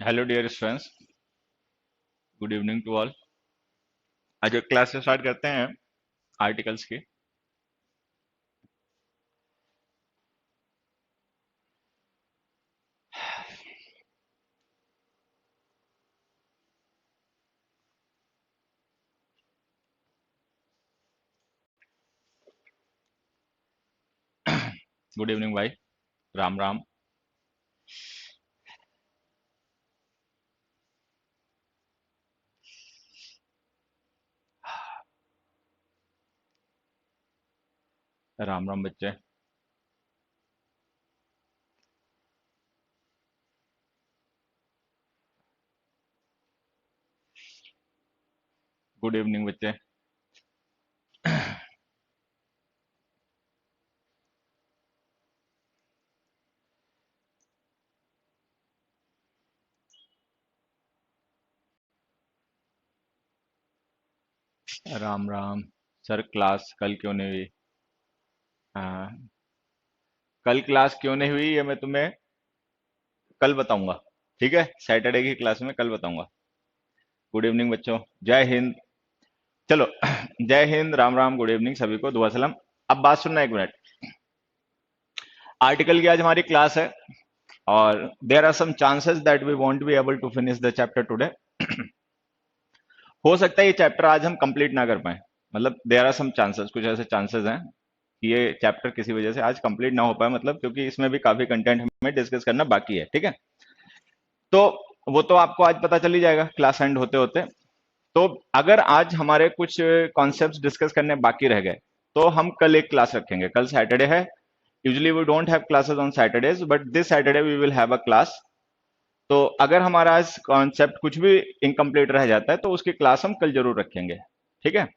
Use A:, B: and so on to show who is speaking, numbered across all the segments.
A: Hello dear students, good evening to all. आज एक class start करते हैं आर्टिकल्स की। गुड इवनिंग भाई, राम राम। राम राम बच्चे। गुड इवनिंग बच्चे। राम राम। सर क्लास कल क्यों नहीं हुई? हाँ, कल क्लास क्यों नहीं हुई ये मैं तुम्हें कल बताऊंगा। ठीक है, सैटरडे की क्लास में कल बताऊंगा। गुड इवनिंग बच्चों, जय हिंद। चलो जय हिंद, राम राम, गुड इवनिंग सभी को, दुआ सलाम। अब बात सुनना एक मिनट। आर्टिकल की आज हमारी क्लास है और there are some chances that we won't be able to finish the chapter today. हो सकता है ये चैप्टर आज हम कंप्लीट ना कर पाए। मतलब देयर आर सम चांसेस, कुछ ऐसे चांसेस हैं कि ये चैप्टर किसी वजह से आज कंप्लीट ना हो पाए, मतलब क्योंकि इसमें भी काफी कंटेंट हमें डिस्कस करना बाकी है। ठीक है, तो वो तो आपको आज पता चल ही जाएगा क्लास एंड होते होते। तो अगर आज हमारे कुछ कॉन्सेप्ट्स डिस्कस करने बाकी रह गए तो हम कल एक क्लास रखेंगे। कल सैटरडे है। Usually we don't have classes on Saturdays, but this Saturday we will have a class. तो अगर हमारा आज कॉन्सेप्ट कुछ भी इनकम्प्लीट रह जाता है तो उसकी क्लास हम कल जरूर रखेंगे। ठीक है।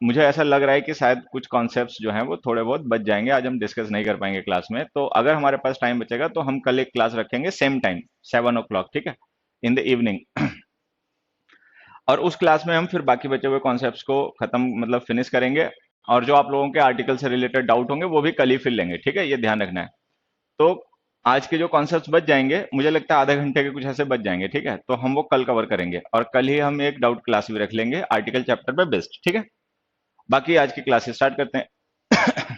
A: मुझे ऐसा लग रहा है कि शायद कुछ कॉन्सेप्ट्स जो हैं वो थोड़े बहुत बच जाएंगे, आज हम डिस्कस नहीं कर पाएंगे क्लास में। तो अगर हमारे पास टाइम बचेगा तो हम कल एक क्लास रखेंगे सेम टाइम, 7 o'clock। ठीक है, इन द इवनिंग। और उस क्लास में हम फिर बाकी बचे हुए कॉन्सेप्ट्स को खत्म मतलब फिनिश करेंगे। और जो आप लोगों के आर्टिकल से रिलेटेड डाउट होंगे वो भी कल ही फिर लेंगे। ठीक है, ये ध्यान रखना है। तो आज के जो कॉन्सेप्ट्स बच जाएंगे, मुझे लगता है आधे घंटे के कुछ ऐसे बच जाएंगे। ठीक है, तो हम वो कल कवर करेंगे और कल ही हम एक डाउट क्लास भी रख लेंगे आर्टिकल चैप्टर पे बेस्ट। ठीक है, बाकी आज की क्लास स्टार्ट करते हैं।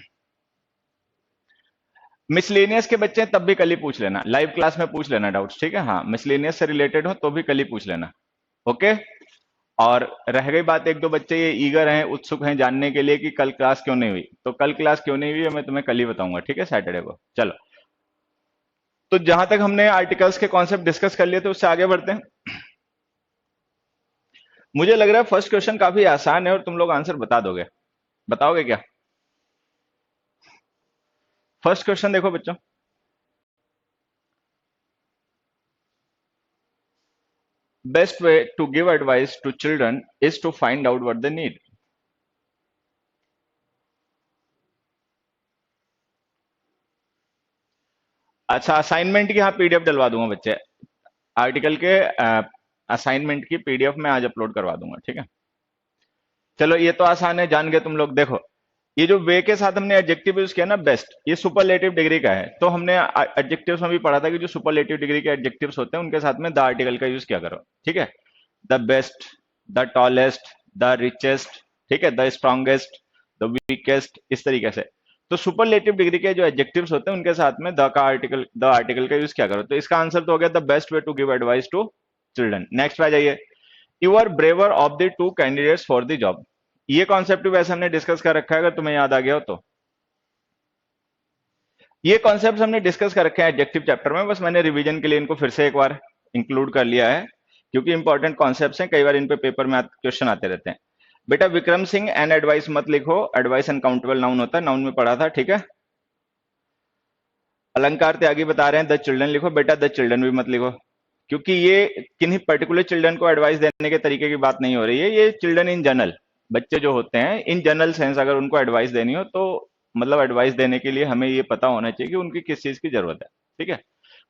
A: मिसलेनियस के बच्चे हैं, तब भी कल ही पूछ लेना, लाइव क्लास में पूछ लेना डाउट्स। ठीक है, हाँ, मिसलेनियस से रिलेटेड हो तो भी कल ही पूछ लेना। ओके। और रह गई बात, एक दो बच्चे ये ईगर हैं, उत्सुक हैं जानने के लिए कि कल क्लास क्यों नहीं हुई। तो कल क्लास क्यों नहीं हुई है मैं तुम्हें कल ही बताऊंगा। ठीक है, सैटरडे को। चलो, तो जहां तक हमने आर्टिकल्स के कॉन्सेप्ट डिस्कस कर लिए थे उससे आगे बढ़ते हैं। मुझे लग रहा है फर्स्ट क्वेश्चन काफी आसान है और तुम लोग आंसर बता दोगे। बताओगे क्या? फर्स्ट क्वेश्चन देखो बच्चों। Best way to give advice to children is to find out what they need. अच्छा, असाइनमेंट की हाँ पीडीएफ डलवा दूंगा बच्चे। आर्टिकल के असाइनमेंट की पीडीएफ में आज अपलोड करवा दूंगा। ठीक है, चलो ये तो आसान है, जान गए तुम लोग। देखो, ये जो वे के साथ हमने एडजेक्टिव यूज किया ना, बेस्ट, ये सुपरलेटिव डिग्री का है। तो हमने एडजेक्टिव्स में भी पढ़ा था कि जो सुपरलेटिव डिग्री के एडजेक्टिव्स होते हैं उनके साथ में द आर्टिकल का यूज किया करो। ठीक है, the best, the tallest, the richest, ठीक है, द स्ट्रॉन्गेस्ट, द वीकेस्ट, इस तरीके से। तो सुपरलेटिव डिग्री के जो एडजेक्टिव्स होते हैं उनके साथ में द आर्टिकल का यूज किया करो। तो इसका आंसर तो हो गया the best way to give advice to children. Next पे आ जाइए। You are braver of the two candidates for the job. ये कॉन्सेप्ट भी वैसे हमने डिस्कस कर रखा है, अगर तुम्हें याद आ गया हो तो। ये कॉन्सेप्ट हमने डिस्कस कर रखे हैं एडजेक्टिव चैप्टर में, बस मैंने रिवीजन के लिए इनको फिर से एक बार इंक्लूड कर लिया है क्योंकि इंपॉर्टेंट कॉन्सेप्ट्स हैं, कई बार इन पे पेपर में क्वेश्चन आते रहते हैं। बेटा विक्रम सिंह एंड एडवाइस मत लिखो, एडवाइस अनकाउंटेबल नाउन होता है, नाउन में पढ़ा था। ठीक है, अलंकार त्यागी बता रहे हैं द चिल्ड्रन लिखो, बेटा द चिल्ड्रन भी मत लिखो, क्योंकि ये किन्हीं पर्टिकुलर चिल्ड्रन को एडवाइस देने के तरीके की बात नहीं हो रही है, ये चिल्ड्रन इन जनरल, बच्चे जो होते हैं इन जनरल सेंस, अगर उनको एडवाइस देनी हो तो मतलब एडवाइस देने के लिए हमें ये पता होना चाहिए कि उनकी किस चीज की जरूरत है। ठीक है,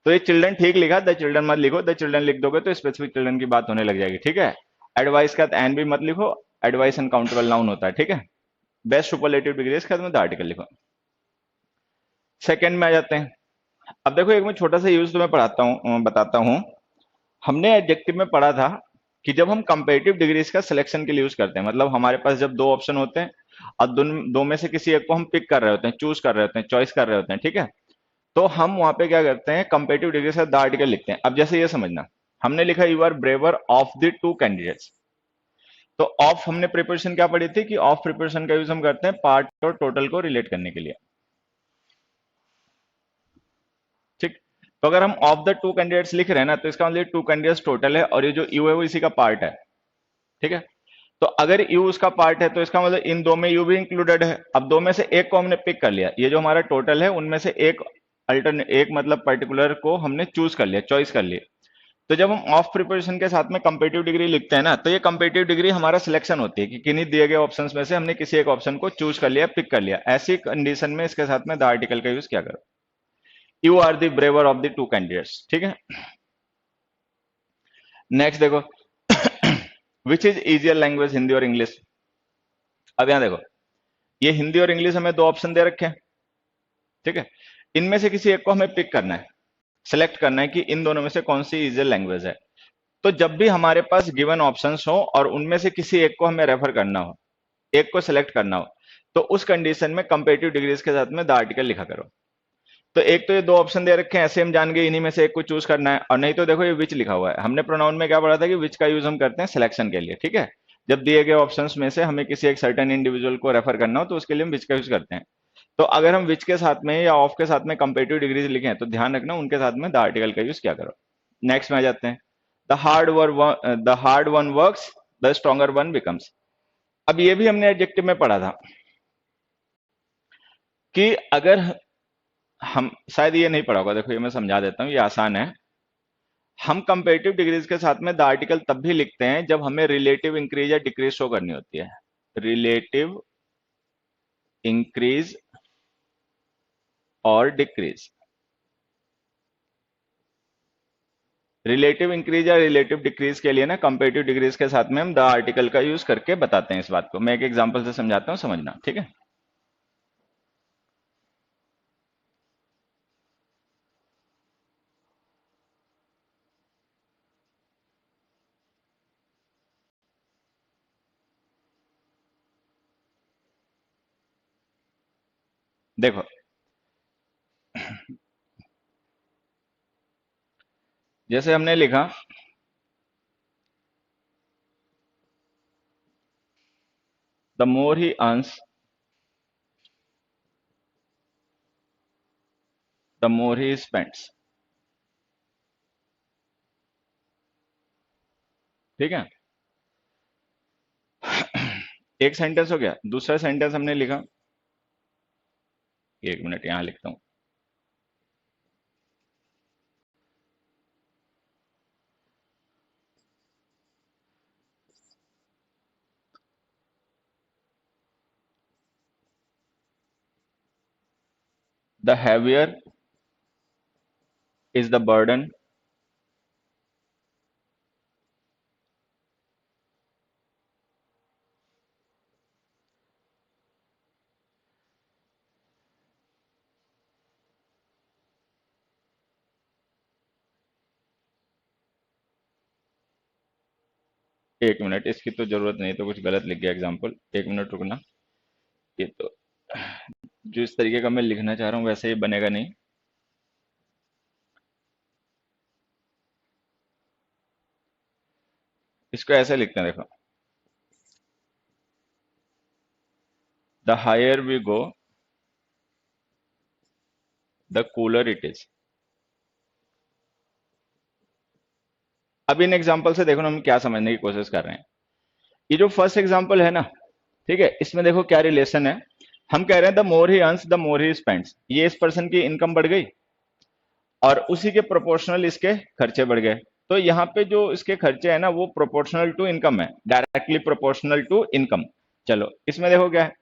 A: तो ये चिल्ड्रन ठीक लिखा, द चिल्ड्रन मत लिखो, द चिल्ड्रन लिख दोगे तो स्पेसिफिक चिल्ड्रन की बात होने लग जाएगी। ठीक है, एडवाइस का एन भी मत लिखो, एडवाइस अनकाउंटेबल नाउन होता है। ठीक है, बेस्ट सुपरलेटिव डिग्री इसके बाद में द आर्टिकल लिखो। सेकंड में आ जाते हैं। अब देखो, एक मैं छोटा सा यूज तुम्हें पढ़ाता हूँ, बताता हूँ। हमने एडजेक्टिव में पढ़ा था कि जब हम कंपेरेटिव डिग्रीज का सिलेक्शन के लिए यूज करते हैं, मतलब हमारे पास जब दो ऑप्शन होते हैं और दो में से किसी एक को हम पिक कर रहे होते हैं, चूज कर रहे होते हैं, चॉइस कर रहे होते हैं, ठीक है, तो हम वहां पे क्या करते हैं, कंपेरेटिव डिग्री से द आर्टिकल लिखते हैं। अब जैसे ये समझना, हमने लिखा you are braver of the two candidates, तो ऑफ हमने प्रिपोजिशन क्या पढ़ी थी कि ऑफ प्रिपोजिशन का यूज हम करते हैं पार्ट और टोटल को रिलेट करने के लिए, ठीक। तो अगर हम ऑफ द टू कैंडिडेट्स लिख रहे हैं ना, तो इसका मतलब टू कैंडिडेट्स टोटल है और ये जो यू है वो इसी का पार्ट है, ठीक है। तो अगर यू उसका पार्ट है तो इसका मतलब इन दो में यू भी इंक्लूडेड है। अब दो में से एक को हमने पिक कर लिया, ये जो हमारा टोटल है उनमें से एक अल्टरनेट, एक मतलब पर्टिकुलर को हमने चूज कर लिया, चॉइस कर लिया। तो जब हम ऑफ प्रिपरेशन के साथ में कंपेटिव डिग्री लिखते हैं ना, तो ये कंपेटिव डिग्री हमारा सिलेक्शन होती है कि किन्हीं दिए गए ऑप्शंस में से हमने किसी एक ऑप्शन को चूज कर लिया, पिक कर लिया। ऐसी कंडीशन में इसके साथ में द आर्टिकल का यूज क्या करो, you are the braver of the two candidates, ठीक है। नेक्स्ट देखो, which is easier language, Hindi और इंग्लिश। अब यहां देखो, ये हिंदी और इंग्लिश हमें दो ऑप्शन दे रखे हैं, ठीक है। इनमें से किसी एक को हमें पिक करना है, सेलेक्ट करना है कि इन दोनों में से कौन सी इजियर लैंग्वेज है। तो जब भी हमारे पास गिवन ऑप्शंस हो और उनमें से किसी एक को हमें रेफर करना हो, एक को सिलेक्ट करना हो, तो उस कंडीशन में कंपेरेटिव डिग्रीज के साथ में द आर्टिकल लिखा करो। तो एक तो ये दो ऑप्शन दे रखे हैं, ऐसे हम जान गए इन्हीं में से एक को चूज करना है, और नहीं तो देखो ये विच लिखा हुआ है। हमने प्रोनाउन में क्या पढ़ा था कि विच का यूज हम करते हैं सिलेक्शन के लिए, ठीक है। जब दिए गए ऑप्शंस में से हमें किसी एक सर्टेन इंडिविजुअल को रेफर करना हो तो उसके लिए हम विच का यूज करते हैं। तो अगर हम विच के साथ में या ऑफ के साथ में कंपेरेटिव डिग्रीज लिखें तो ध्यान रखना उनके साथ में द आर्टिकल का यूज क्या करो। नेक्स्ट में आ जाते हैं, the hard one works, the stronger one becomes. अब ये भी हमने एडजेक्टिव में पढ़ा था कि अगर हम, शायद ये नहीं पढ़ा होगा, देखो ये मैं समझा देता हूँ, ये आसान है। हम कंपेरेटिव डिग्रीज के साथ में द आर्टिकल तब भी लिखते हैं जब हमें रिलेटिव इंक्रीज या डिक्रीज शो करनी होती है। रिलेटिव इंक्रीज और डिक्रीज, रिलेटिव इंक्रीज या रिलेटिव डिक्रीज के लिए ना कंपेरेटिव डिग्रीज के साथ में हम द आर्टिकल का यूज करके बताते हैं इस बात को। मैं एक एग्जांपल से समझाता हूं, समझना, ठीक है। देखो, जैसे हमने लिखा the more he earns, the more he spends, ठीक है। एक सेंटेंस हो गया। दूसरा सेंटेंस हमने लिखा, एक मिनट यहां लिखता हूं, the heavier is the burden, एक मिनट, इसकी तो जरूरत नहीं, तो कुछ गलत लिख गया एग्जाम्पल, एक मिनट रुकना। ये तो जो इस तरीके का मैं लिखना चाह रहा हूं वैसे ही बनेगा नहीं। इसको ऐसे लिखते हैं, देखो, the higher we go the cooler it is. अब इन एग्जाम्पल से देखो ना हम क्या समझने की कोशिश कर रहे हैं। ये जो फर्स्ट एग्जाम्पल है ना, ठीक है, इसमें देखो क्या रिलेशन है। हम कह रहे हैं the more he earns the more he spends, ये इस पर्सन की इनकम बढ़ गई और उसी के प्रोपोर्शनल इसके खर्चे बढ़ गए। तो यहाँ पे जो इसके खर्चे है ना वो प्रोपोर्शनल टू इनकम है, डायरेक्टली प्रोपोर्शनल टू इनकम। चलो इसमें देखो क्या है,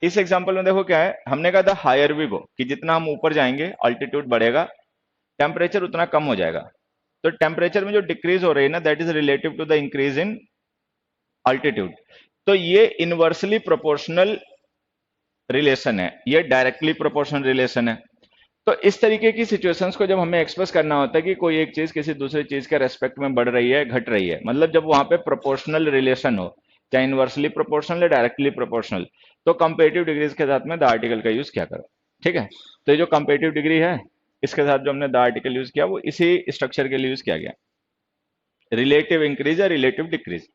A: इस एग्जांपल में देखो क्या है, हमने कहा था हायर वी गो कि जितना हम ऊपर जाएंगे अल्टीट्यूड बढ़ेगा, टेम्परेचर उतना कम हो जाएगा। तो टेम्परेचर में जो डिक्रीज हो रही है ना, that is relative to the increase in altitude. तो ये इनवर्सली प्रोपोर्शनल रिलेशन है, ये डायरेक्टली प्रोपोर्शनल रिलेशन है। तो इस तरीके की सिचुएशंस को जब हमें एक्सप्रेस करना होता है कि कोई एक चीज किसी दूसरी चीज के रेस्पेक्ट में बढ़ रही है घट रही है, मतलब जब वहां पे प्रोपोर्शनल रिलेशन हो, चाहे इनवर्सली प्रोपोर्शनल या डायरेक्टली प्रोपोर्शनल, तो कंपेरेटिव डिग्रीज के साथ में द आर्टिकल का यूज क्या करो। ठीक है, तो ये जो कंपेरेटिव डिग्री है, इसके साथ जो हमने द आर्टिकल यूज किया वो इसी स्ट्रक्चर के लिए यूज किया गया, रिलेटिव इंक्रीज या रिलेटिव डिक्रीज।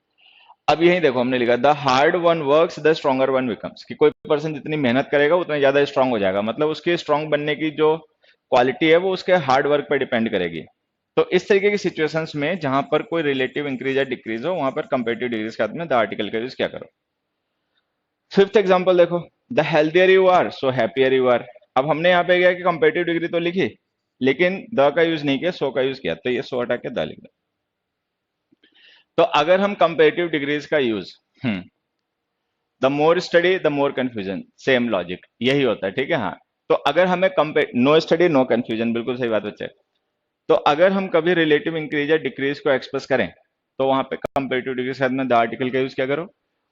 A: अब यही देखो हमने लिखा the hard one works the stronger one becomes, कि कोई पर्सन जितनी मेहनत करेगा उतना ज्यादा स्ट्रांग हो जाएगा, मतलब उसके स्ट्रांग बनने की जो क्वालिटी है वो उसके हार्ड वर्क पर डिपेंड करेगी। तो इस तरीके की सिचुएशंस में जहां पर कोई रिलेटिव इंक्रीज या डिक्रीज हो, वहां पर कंपेरेटिव डिग्रीज के साथ में द आर्टिकल का यूज क्या करो। फिफ्थ एग्जांपल देखो, the healthier you are so happier you are. अब हमने यहाँ पे क्या कि कंपेरेटिव डिग्री तो लिखी, लेकिन द का यूज नहीं किया, सो का यूज किया, तो ये सो हटा के द लिख दो। तो अगर हम कंपेरेटिव डिग्रीज का use, the more study the more confusion, same logic यही होता है। ठीक है, हाँ। तो अगर हमें compare, no study no confusion, बिल्कुल सही बात बच्चे। तो अगर हम कभी रिलेटिव इंक्रीज या डिक्रीज को एक्सप्रेस करें, तो वहां पे कंपेरेटिव डिग्री के साथ में द आर्टिकल का यूज क्या करो।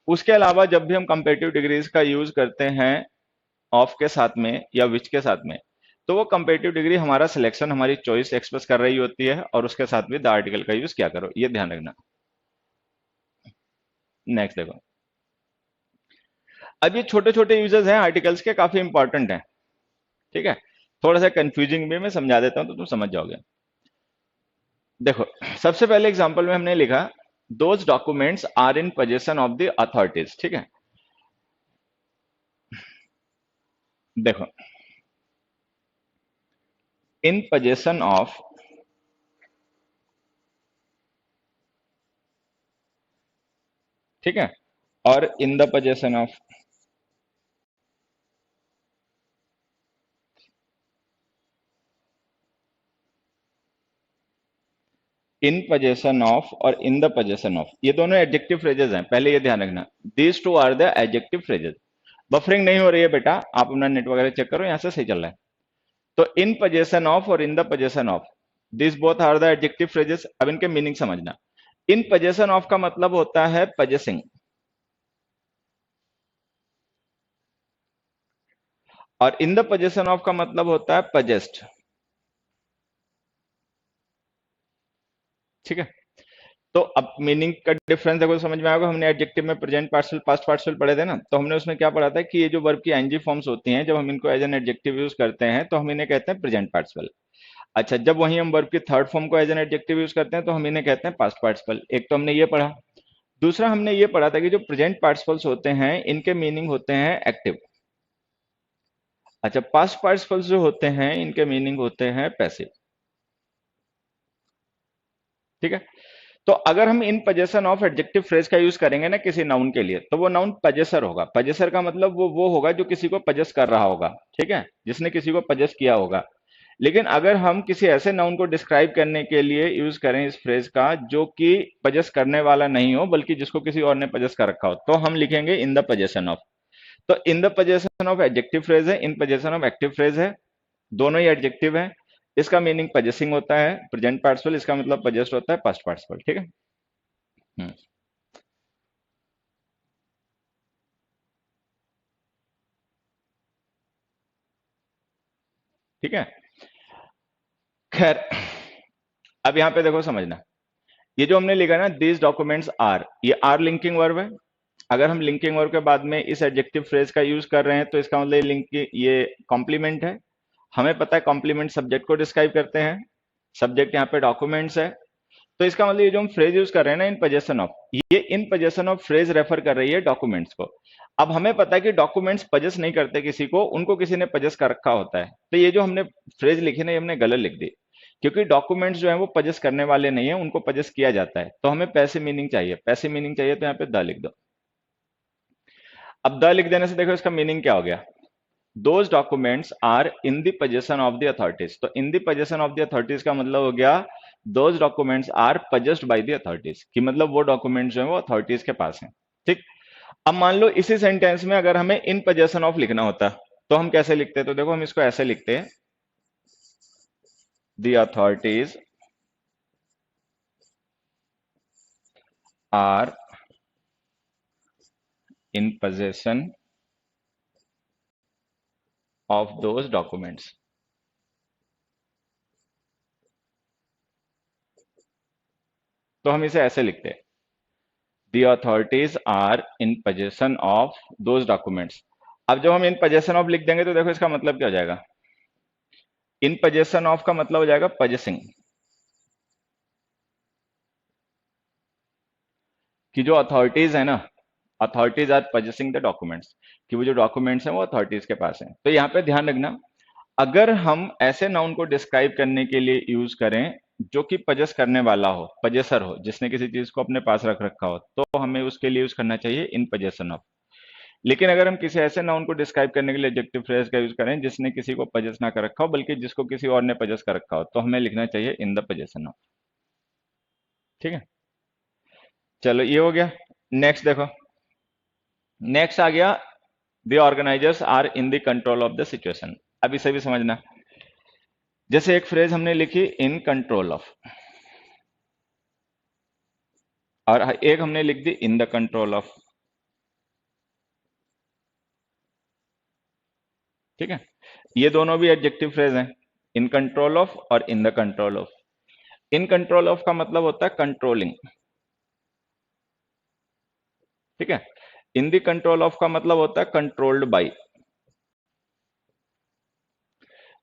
A: उसके अलावा जब भी हम कंपेरेटिव डिग्रीज का यूज करते हैं ऑफ के साथ में या विच के साथ में, तो वो कंपेरेटिव डिग्री हमारा सिलेक्शन, हमारी चॉइस एक्सप्रेस कर रही होती है, और उसके साथ भी द आर्टिकल का यूज क्या करो, ये ध्यान रखना। नेक्स्ट देखो, अब ये छोटे छोटे यूजेस हैं आर्टिकल्स के, काफी इंपॉर्टेंट हैं। ठीक है, थोड़ा सा कंफ्यूजिंग भी, मैं समझा देता हूं तो तुम समझ जाओगे। देखो, सबसे पहले एग्जांपल में हमने लिखा those documents are in possession of the authorities. ठीक है, देखो, इन पोजेशन ऑफ, ठीक है, और in the possession of, in possession of और इन द पोजेशन ऑफ, ये दोनों एडजेक्टिव फ्रेजेस हैं, पहले ये ध्यान रखना। These two are the adjective phrases. Buffering नहीं हो रही है बेटा, आप अपना नेट वगैरह चेक करो, यहां से सही चल रहा है। तो इन पोजेशन ऑफ और in the possession of, this both are the adjective phrases. अब इनके मीनिंग समझना। इन पोजेशन ऑफ का मतलब होता है पोजेसिंग, और इन द पोजेशन ऑफ का मतलब होता है पोजेस्ड। ठीक है, तो अब मीनिंग का डिफरेंस देखो, समझ में आएगा। हमने एडजेक्टिव में प्रेजेंट पार्टिसिपल पास्ट पार्टिसिपल पढ़े थे ना, तो हमने उसमें क्या पढ़ा था कि ये जो वर्ब की एनजी फॉर्म्स होती हैं, जब हम इनको एज एन एडजेक्टिव यूज करते हैं तो हम इन्हें कहते हैं प्रेजेंट पार्टिसिपल। अच्छा, जब वहीं हम वर्ब की थर्ड फॉर्म को एज एन एडजेक्टिव यूज करते हैं तो हम इन्हें कहते हैं पास्ट पार्टिसिपल। एक तो हमने ये पढ़ा। दूसरा हमने ये पढ़ा था कि जो प्रेजेंट पार्टिसिपल्स होते हैं इनके मीनिंग होते हैं एक्टिव। अच्छा, पास्ट पार्टिसिपल्स जो होते हैं इनके मीनिंग होते हैं पैसिव। ठीक है, तो अगर हम इन पोजेशन ऑफ एडजेक्टिव फ्रेज का यूज करेंगे ना किसी नाउन के लिए, तो वो नाउन पजेसर होगा। पजेसर का मतलब वो होगा जो किसी को पजेस कर रहा होगा। ठीक है, जिसने किसी को पजेस किया होगा। लेकिन अगर हम किसी ऐसे नाउन को डिस्क्राइब करने के लिए यूज करें इस फ्रेज का जो कि पजेस करने वाला नहीं हो, बल्कि जिसको किसी और ने पजेस कर रखा हो, तो हम लिखेंगे इन द पोजेशन ऑफ। तो in the possession of adjective phrase है, in possession of active phrase है, दोनों ही एडजेक्टिव है। इसका मीनिंग पजेसिंग होता है, प्रेजेंट पार्टिसिपल, इसका मतलब पजेस्ड होता है पास्ट पार्टिसिपल। ठीक है। हम्म, ठीक है, खैर। अब यहां पे देखो समझना, ये जो हमने लिखा ना दिस डॉक्यूमेंट्स आर, ये आर लिंकिंग वर्ब है। अगर हम लिंकिंग वर्ब के बाद में इस एडजेक्टिव फ्रेज का यूज कर रहे हैं तो इसका मतलब ये लिंक, ये कॉम्प्लीमेंट है। हमें पता है कॉम्प्लीमेंट सब्जेक्ट को डिस्क्राइब करते हैं, सब्जेक्ट यहाँ पे डॉक्यूमेंट्स है। तो इसका मतलब ये जो हम फ्रेज यूज कर रहे हैं ना इन पोजेशन ऑफ, ये इन पोजेशन ऑफ फ्रेज रेफर कर रही है डॉक्यूमेंट्स को। अब हमें पता है कि डॉक्यूमेंट्स पजेस नहीं करते किसी को, उनको किसी ने पजेस कर रखा होता है। तो ये जो हमने फ्रेज लिखी ना, ये हमने गलत लिख दी, क्योंकि डॉक्यूमेंट्स जो है वो पजेस करने वाले नहीं है, उनको पजेस किया जाता है। तो हमें पैसे मीनिंग चाहिए, पैसे मीनिंग चाहिए, तो यहाँ पे द लिख दो। अब द लिख देने से देखो इसका मीनिंग क्या हो गया। Those documents are in the possession of the authorities. तो in the possession of the authorities का मतलब हो गया those documents are possessed by the authorities, कि मतलब वो डॉक्यूमेंट्स जो है वो अथॉरिटीज के पास हैं। ठीक। अब मान लो इसी सेंटेंस में अगर हमें इन पोजेशन ऑफ लिखना होता तो हम कैसे लिखते, तो देखो हम इसको ऐसे लिखते हैं, the authorities are in possession of those documents. तो हम इसे ऐसे लिखते हैं, the authorities are in possession of those documents. अब जब हम इन पोजेशन ऑफ लिख देंगे तो देखो इसका मतलब क्या हो जाएगा, इन पोजेशन ऑफ का मतलब हो जाएगा पोजेसिंग, कि जो अथॉरिटीज है ना, authorities are possessing the documents, कि वो जो डॉक्यूमेंट्स हैं वो अथॉरिटीज के पास हैं। तो यहाँ पे ध्यान रखना, अगर हम ऐसे नाउन को डिस्क्राइब करने के लिए यूज करें जो कि पजेस करने वाला हो, पजेसर हो, जिसने किसी चीज को अपने पास रख रखा हो, तो हमें उसके लिए यूज करना चाहिए इन पजेशन ऑफ। लेकिन अगर हम किसी ऐसे नाउन को डिस्क्राइब करने के लिए एडजेक्टिव फ्रेज का यूज करें जिसने किसी को पजेस ना कर रखा हो बल्कि जिसको किसी और ने पजेस कर रखा हो, तो हमें लिखना चाहिए इन द पजेशन ऑफ। ठीक है, चलो ये हो गया। नेक्स्ट देखो, नेक्स्ट आ गया, the organisers are in the control of the situation. अब इसे भी समझना, जैसे एक फ्रेज हमने लिखी इन कंट्रोल ऑफ, और एक हमने लिख दी इन द कंट्रोल ऑफ। ठीक है, ये दोनों भी एडजेक्टिव फ्रेज हैं, इन कंट्रोल ऑफ और in the control of. In control of का मतलब होता है कंट्रोलिंग। ठीक है, इन द कंट्रोल ऑफ का मतलब होता है कंट्रोल्ड बाई।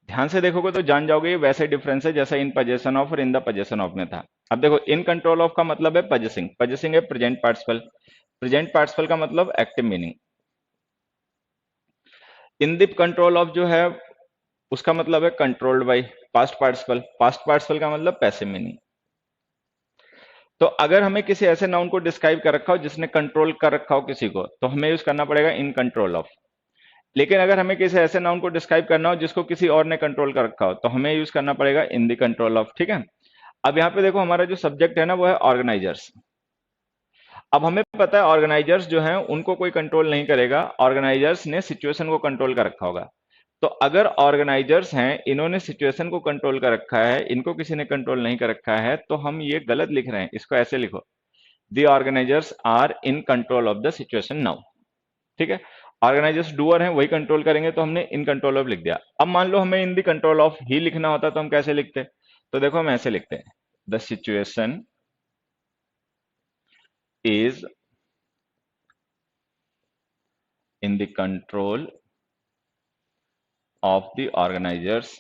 A: ध्यान से देखोगे तो जान जाओगे ये वैसे डिफरेंस है जैसा इन पोजेशन ऑफ और इन द पोजेशन ऑफ में था। अब देखो, इन कंट्रोल ऑफ का मतलब है पोजेसिंग, पोजेसिंग है प्रेजेंट पार्टिसिपल, प्रेजेंट पार्टिसिपल का मतलब active meaning. In the control of जो है उसका मतलब है controlled by, past participle, past participle का मतलब पैसिव मीनिंग। तो अगर हमें किसी ऐसे नाउन को डिस्क्राइब कर रखा हो जिसने कंट्रोल कर रखा हो किसी को, तो हमें यूज करना पड़ेगा इन कंट्रोल ऑफ। लेकिन अगर हमें किसी ऐसे नाउन को डिस्क्राइब करना हो जिसको किसी और ने कंट्रोल कर रखा हो, तो हमें यूज करना पड़ेगा इन द कंट्रोल ऑफ। ठीक है, अब यहाँ पे देखो हमारा जो सब्जेक्ट है ना वो है ऑर्गेनाइजर्स। अब हमें पता है ऑर्गेनाइजर्स जो हैं उनको कोई कंट्रोल नहीं करेगा, ऑर्गेनाइजर्स ने सिचुएशन को कंट्रोल कर रखा होगा। तो अगर ऑर्गेनाइजर्स हैं, इन्होंने सिचुएशन को कंट्रोल कर रखा है, इनको किसी ने कंट्रोल नहीं कर रखा है, तो हम ये गलत लिख रहे हैं, इसको ऐसे लिखो, the organisers are in control of the situation now. ठीक है, ऑर्गेनाइजर्स डूअर हैं, वही कंट्रोल करेंगे, तो हमने इन कंट्रोल ऑफ लिख दिया। अब मान लो हमें इन द कंट्रोल ऑफ ही लिखना होता तो हम कैसे लिखते, तो देखो हम ऐसे लिखते हैं, the situation is in the control of the organisers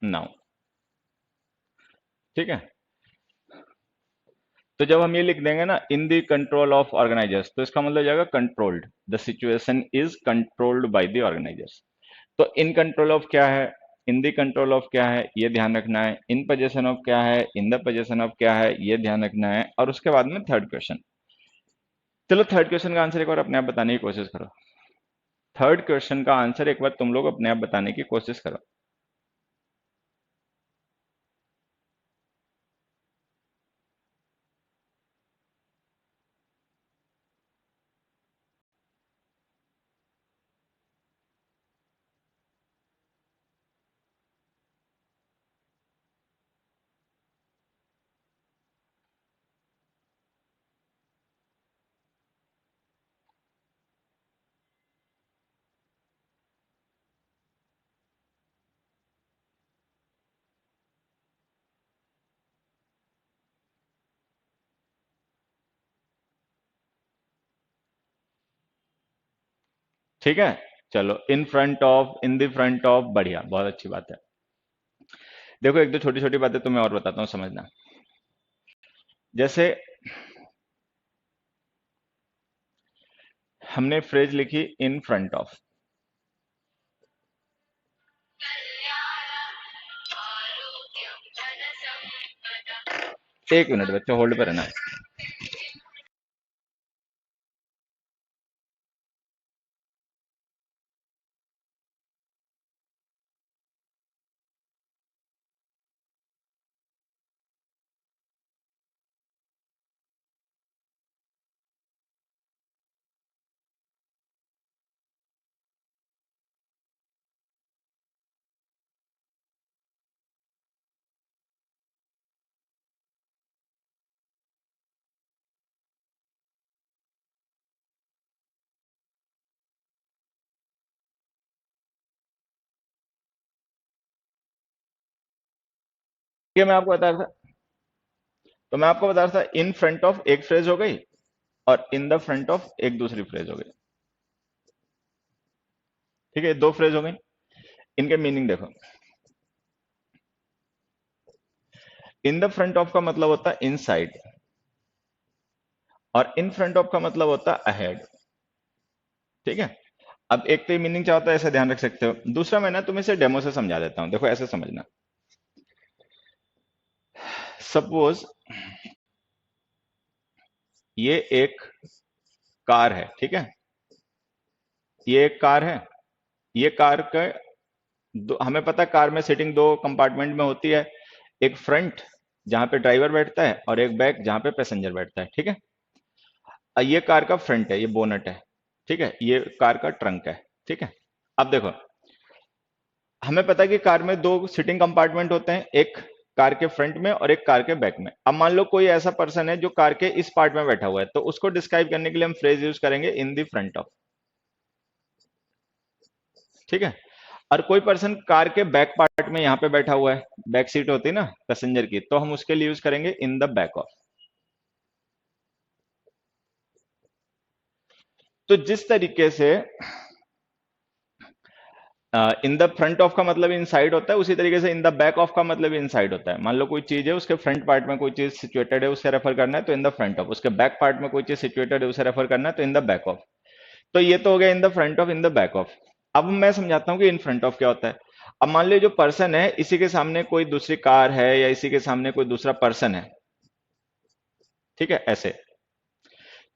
A: now. ठीक है, तो जब हम ये लिख देंगे ना in the control of organisers, तो इसका मतलब हो जाएगा controlled, the situation is controlled by the organisers. तो इन कंट्रोल ऑफ क्या है, इन द कंट्रोल ऑफ क्या है, ये ध्यान रखना है। इन पोजेशन ऑफ क्या है, इन द पोजेशन ऑफ क्या है, ये ध्यान रखना है। और उसके बाद में थर्ड क्वेश्चन, चलो थर्ड क्वेश्चन का आंसर एक बार अपने आप बताने की कोशिश करो। थर्ड क्वेश्चन का आंसर एक बार तुम लोग अपने आप बताने की कोशिश करो। ठीक है, चलो in front of, in the front of, बढ़िया, बहुत अच्छी बात है। देखो एक दो छोटी छोटी बातें तुम्हें और बताता हूँ, समझना। जैसे हमने फ्रेज लिखी इन फ्रंट ऑफ, एक मिनट बच्चे होल्ड पर रहना। ये मैं आपको बता रहा था, तो मैं आपको बता रहा था इन फ्रंट ऑफ एक फ्रेज हो गई और इन द फ्रंट ऑफ एक दूसरी फ्रेज हो गई। ठीक है, दो फ्रेज हो गई। इनके मीनिंग देखो। इन द फ्रंट ऑफ का मतलब होता है इनसाइड, और इन फ्रंट ऑफ का मतलब होता है अहेड। ठीक है, अब एक तो ये मीनिंग क्या होता है ऐसे ध्यान रख सकते हो, दूसरा मैं ना तुम्हें इसे डेमो से समझा देता हूं, देखो ऐसे समझना। सपोज ये एक कार है, ठीक है, ये एक कार है। ये कार का हमें पता है कार में सीटिंग दो कंपार्टमेंट में होती है, एक फ्रंट जहां पे ड्राइवर बैठता है और एक बैक जहां पे पैसेंजर बैठता है। ठीक है, ये कार का फ्रंट है, ये बोनट है। ठीक है, ये कार का ट्रंक है। ठीक है, अब देखो हमें पता है कि कार में दो सिटिंग कंपार्टमेंट होते हैं, एक कार के फ्रंट में और एक कार के बैक में। अब मान लो कोई ऐसा पर्सन है जो कार के इस पार्ट में बैठा हुआ है, तो उसको डिस्क्राइब करने के लिए हम फ्रेज यूज करेंगे इन दी फ्रंट ऑफ। ठीक है, और कोई पर्सन कार के बैक पार्ट में यहां पे बैठा हुआ है, बैक सीट होती है ना पैसेंजर की, तो हम उसके लिए यूज करेंगे इन द बैक ऑफ। तो जिस तरीके से इन द फ्रंट ऑफ का मतलब इनसाइड होता है, उसी तरीके से इन द बैक ऑफ का मतलब इनसाइड होता है। मान लो कोई चीज है, उसके फ्रंट पार्ट में कोई चीज सिचुएटेड है, उसे रेफर करना है तो इन द फ्रंट ऑफ, उसके बैक पार्ट में कोई चीज सिचुएटेड है, उसे रेफर करना है तो इन द बैक ऑफ। तो ये तो हो गया इन the front of, in the back of. अब मैं समझाता हूँ कि इन फ्रंट ऑफ क्या होता है। अब मान लो जो पर्सन है, इसी के सामने कोई दूसरी कार है या इसी के सामने कोई दूसरा पर्सन है। ठीक है, ऐसे।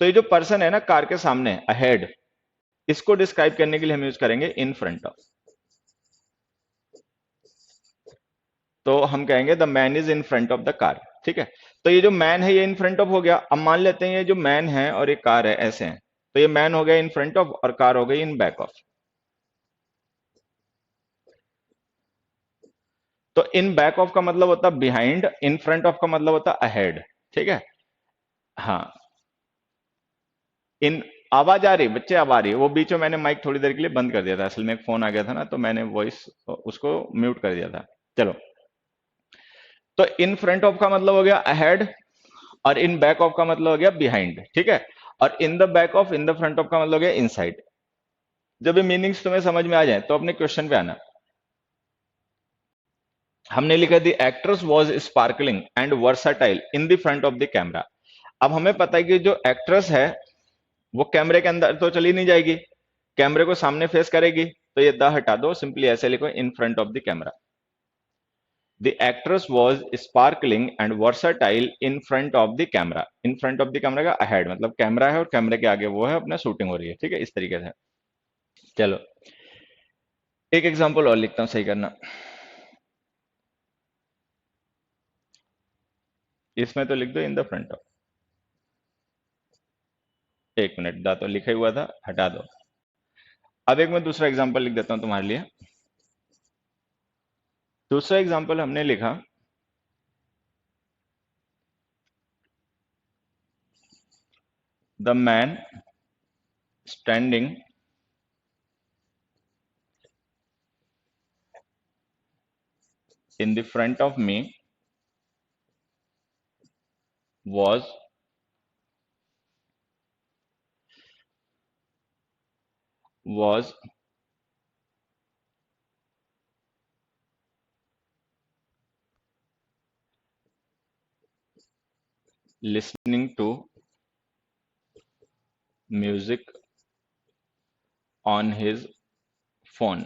A: तो ये जो पर्सन है ना कार के सामने अहेड, इसको डिस्क्राइब करने के लिए हम यूज करेंगे इन फ्रंट ऑफ। तो हम कहेंगे the man is in front of the car. ठीक है, तो ये जो मैन है ये इन फ्रंट ऑफ हो गया। अब मान लेते हैं ये जो मैन है और ये कार है ऐसे हैं, तो ये मैन हो गया इन फ्रंट ऑफ और कार हो गई इन बैक ऑफ। तो इन बैक ऑफ का मतलब होता है बिहाइंड, इन फ्रंट ऑफ का मतलब होता है अहेड। ठीक है, हाँ। इन आवाज आ रही बच्चे, आवाज आ रही है, वो बीच में मैंने माइक थोड़ी देर के लिए बंद कर दिया था, असल में एक फोन आ गया था ना, तो मैंने वॉइस उसको म्यूट कर दिया था। चलो, तो इन फ्रंट ऑफ का मतलब हो गया अहेड और इन बैक ऑफ का मतलब हो गया बिहाइंड। ठीक है, और in the back of, in the front of का मतलब हो गया इनसाइड। जब ये मीनिंग्स तुम्हें समझ में आ जाए तो अपने क्वेश्चन पे आना। हमने लिखा the actress was sparkling and versatile in the front of the camera. अब हमें पता है कि जो एक्ट्रेस है वो कैमरे के अंदर तो चली नहीं जाएगी, कैमरे को सामने फेस करेगी, तो ये द हटा दो, सिंपली ऐसे लिखो in front of the camera. The actress was sparkling and versatile in front of the camera. In front of the camera का अहेड मतलब कैमरा है और कैमरे के आगे वो है, अपना शूटिंग हो रही है। ठीक है, इस तरीके से। चलो एक एग्जांपल और लिखता हूं, सही करना। इसमें तो लिख दो इन द फ्रंट ऑफ। एक मिनट, दा तो लिखा ही हुआ था, हटा दो। अब एक मैं दूसरा एग्जांपल लिख देता हूं तुम्हारे लिए। दूसरा एग्जांपल हमने लिखा the man standing in the front of me was listening to music on his phone।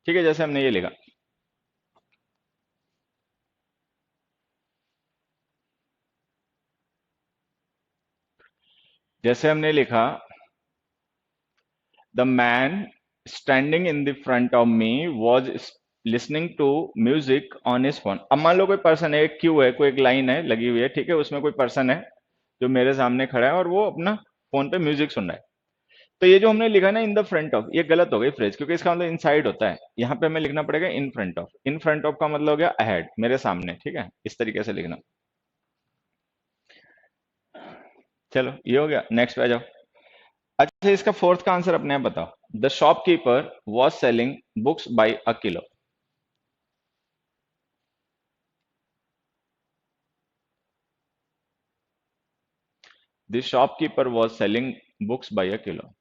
A: ठीक है, जैसे हमने ये लिखा, जैसे हमने लिखा the man standing in the front of me was listening to music on his phone. अब मान लो कोई पर्सन है, एक क्यू है, कोई एक लाइन है लगी हुई है, ठीक है, उसमें कोई पर्सन है जो मेरे सामने खड़ा है और वो अपना फोन पे म्यूजिक सुन रहा है। तो ये जो हमने लिखा ना इन द फ्रंट ऑफ, ये गलत हो गई फ्रेज, क्योंकि इसका मतलब इनसाइड होता है। यहाँ पे हमें लिखना पड़ेगा in front of. In front of का मतलब हो गया अहेड, मेरे सामने। ठीक है, इस तरीके से लिखना। चलो ये हो गया, नेक्स्ट पे आ जाओ। अच्छा, इसका फोर्थ का आंसर अपने आप बताओ। The shopkeeper was selling books by a kilo. The shopkeeper was selling books by a kilo.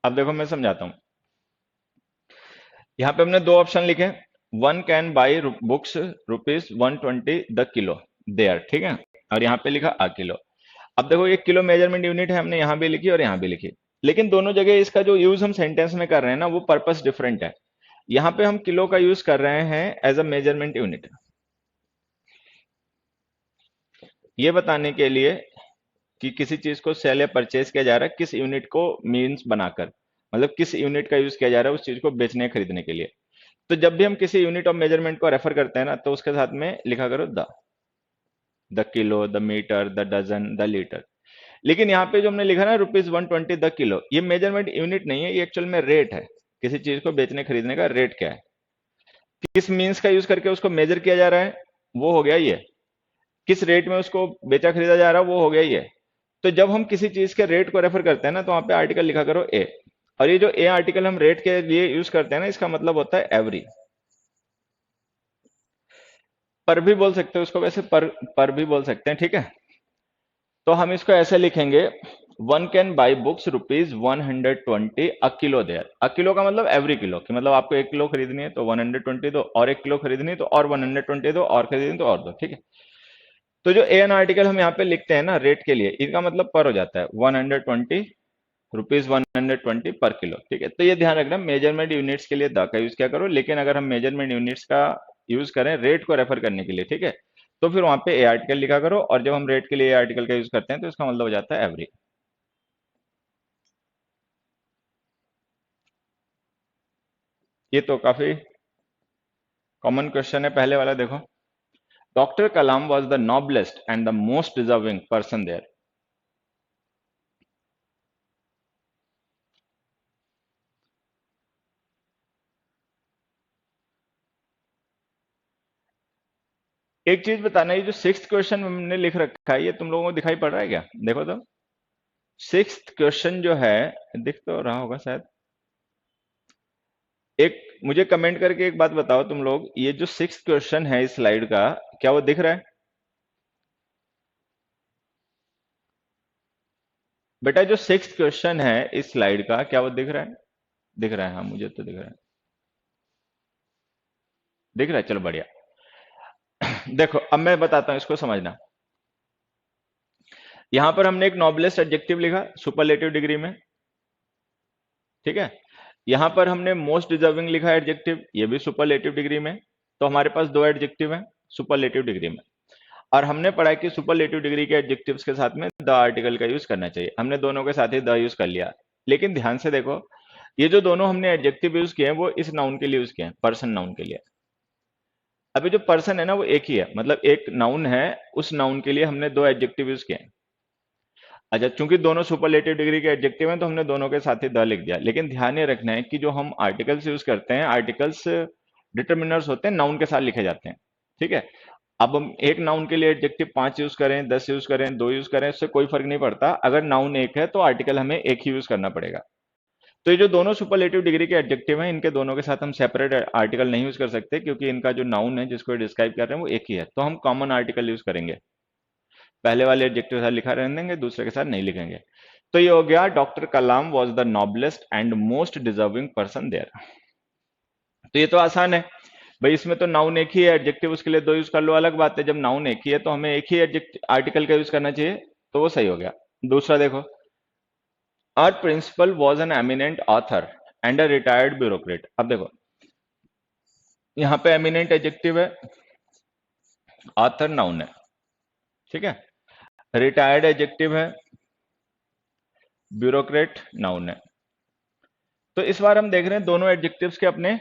A: अब देखो मैं समझाता हूं। यहाँ पे हमने दो ऑप्शन लिखे, one can buy books rupees 120 the kilo there, ठीक है, और यहाँ पे लिखा अ किलो। अब देखो ये किलो मेजरमेंट यूनिट है, हमने यहाँ भी लिखी और यहाँ भी लिखी, लेकिन दोनों जगह इसका जो यूज हम सेंटेंस में कर रहे हैं ना वो पर्पस डिफरेंट है। यहाँ पे हम किलो का यूज कर रहे हैं एज अ मेजरमेंट यूनिट, ये बताने के लिए कि किसी चीज को सेल या परचेज किया जा रहा है किस यूनिट को मीन्स बनाकर, मतलब किस यूनिट का यूज किया जा रहा है उस चीज को बेचने खरीदने के लिए। तो जब भी हम किसी यूनिट ऑफ मेजरमेंट को रेफर करते हैं ना तो उसके साथ में लिखा करो the kilo, the metre, the dozen, the litre. लेकिन यहाँ पे जो हमने लिखा ना रुपीज 120 द किलो, ये मेजरमेंट यूनिट नहीं है, ये एक्चुअल में रेट है। किसी चीज को बेचने खरीदने का रेट क्या है, किस मीन्स का यूज करके उसको मेजर किया जा रहा है वो हो गया ये, किस रेट में उसको बेचा खरीदा जा रहा है वो हो गया ये। तो जब हम किसी चीज के रेट को रेफर करते हैं ना तो वहां पे आर्टिकल लिखा करो ए, और ये जो ए आर्टिकल हम रेट के लिए यूज करते हैं ना इसका मतलब होता है एवरी। पर भी बोल सकते हो उसको, वैसे पर भी बोल सकते हैं, ठीक है। तो हम इसको ऐसे लिखेंगे, one can buy books rupees 120 a kilo there. A kilo का मतलब एवरी किलो, कि मतलब आपको 1 किलो खरीदनी है तो 120 दो, और 1 किलो खरीदनी है तो और 120 दो, और खरीदनी तो और दो, ठीक है। तो जो ए एन आर्टिकल हम यहाँ पे लिखते हैं ना रेट के लिए, इनका मतलब पर हो जाता है 120 रुपीज 120 पर किलो, ठीक है। तो ये ध्यान रखना मेजरमेंट यूनिट्स के लिए द का यूज क्या करो, लेकिन अगर हम मेजरमेंट यूनिट्स का यूज करें रेट को रेफर करने के लिए, ठीक है, तो फिर वहां पे ए आर्टिकल लिखा करो, और जब हम रेट के लिए ए आर्टिकल का यूज करते हैं तो इसका मतलब हो जाता है एवरी। ये तो काफी कॉमन क्वेश्चन है, पहले वाला देखो, doctor Kalam was the noblest and the most deserving person there. एक चीज बताना, ये जो सिक्स्थ क्वेश्चन हमने लिख रखा है ये तुम लोगों को दिखाई पड़ रहा है क्या, देखो तो। सिक्स्थ क्वेश्चन जो है, दिख तो रहा होगा शायद, एक मुझे कमेंट करके एक बात बताओ तुम लोग, ये जो सिक्स्थ क्वेश्चन है इस स्लाइड का, क्या वो दिख रहा है बेटा? जो सिक्स्थ क्वेश्चन है इस स्लाइड का, क्या वो दिख रहा है? दिख रहा है, हाँ मुझे तो दिख रहा है। दिख रहा है, चलो बढ़िया। देखो अब मैं बताता हूं, इसको समझना। यहां पर हमने एक नॉबलेस्ट एडजेक्टिव लिखा सुपरलेटिव डिग्री में, ठीक है। यहां पर हमने मोस्ट डिजर्विंग लिखा एडजेक्टिव, ये भी सुपरलेटिव डिग्री में। तो हमारे पास दो एडजेक्टिव हैं सुपरलेटिव डिग्री में, और हमने पढ़ा कि सुपरलेटिव डिग्री के एडजेक्टिव्स के साथ में द आर्टिकल का यूज करना चाहिए, हमने दोनों के साथ ही द यूज कर लिया। लेकिन ध्यान से देखो, ये जो दोनों हमने एडजेक्टिव यूज किए हैं वो इस नाउन के लिए यूज किए हैं, पर्सन नाउन के लिए। अभी जो पर्सन है ना वो एक ही है, मतलब एक नाउन है, उस नाउन के लिए हमने दो एडजेक्टिव यूज किए हैं। अच्छा, चूंकि दोनों सुपरलेटिव डिग्री के एडजेक्टिव हैं तो हमने दोनों के साथ ही द लिख दिया, लेकिन ध्यान ये रखना है कि जो हम आर्टिकल्स यूज करते हैं, आर्टिकल्स डिटर्मिनर्स होते हैं, नाउन के साथ लिखे जाते हैं, ठीक है। अब हम एक नाउन के लिए एडजेक्टिव 5 यूज करें, 10 यूज करें, 2 यूज करें, उससे कोई फर्क नहीं पड़ता, अगर नाउन एक है तो आर्टिकल हमें एक ही यूज करना पड़ेगा। तो ये जो दोनों सुपरलेटिव डिग्री के एडजेक्टिव हैं, इनके दोनों के साथ हम सेपरेट आर्टिकल नहीं यूज कर सकते, क्योंकि इनका जो नाउन है जिसको डिस्क्राइब कर रहे हैं वो एक ही है, तो हम कॉमन आर्टिकल यूज करेंगे। पहले वाले एडजेक्टिव के साथ लिखा रहने देंगे, दूसरे के साथ नहीं लिखेंगे। तो ये हो गया, doctor Kalam was the noblest and most deserving person there. तो ये तो आसान है भाई, इसमें तो नाउन एक ही है, एडजेक्टिव उसके लिए दो यूज कर लो, अलग बात है। जब नाउन एक ही है तो हमें एक ही एडजेक्टिव आर्टिकल का यूज करना चाहिए, तो वो सही हो गया। दूसरा देखो, our principal was an eminent author and a retired bureaucrat. अब देखो यहाँ पे एमिनेंट एडजेक्टिव है, ऑथर नाउन है, ठीक है, रिटायर्ड एडजेक्टिव है, ब्यूरोक्रेट नाउन है। तो इस बार हम देख रहे हैं दोनों एडजेक्टिव्स के अपने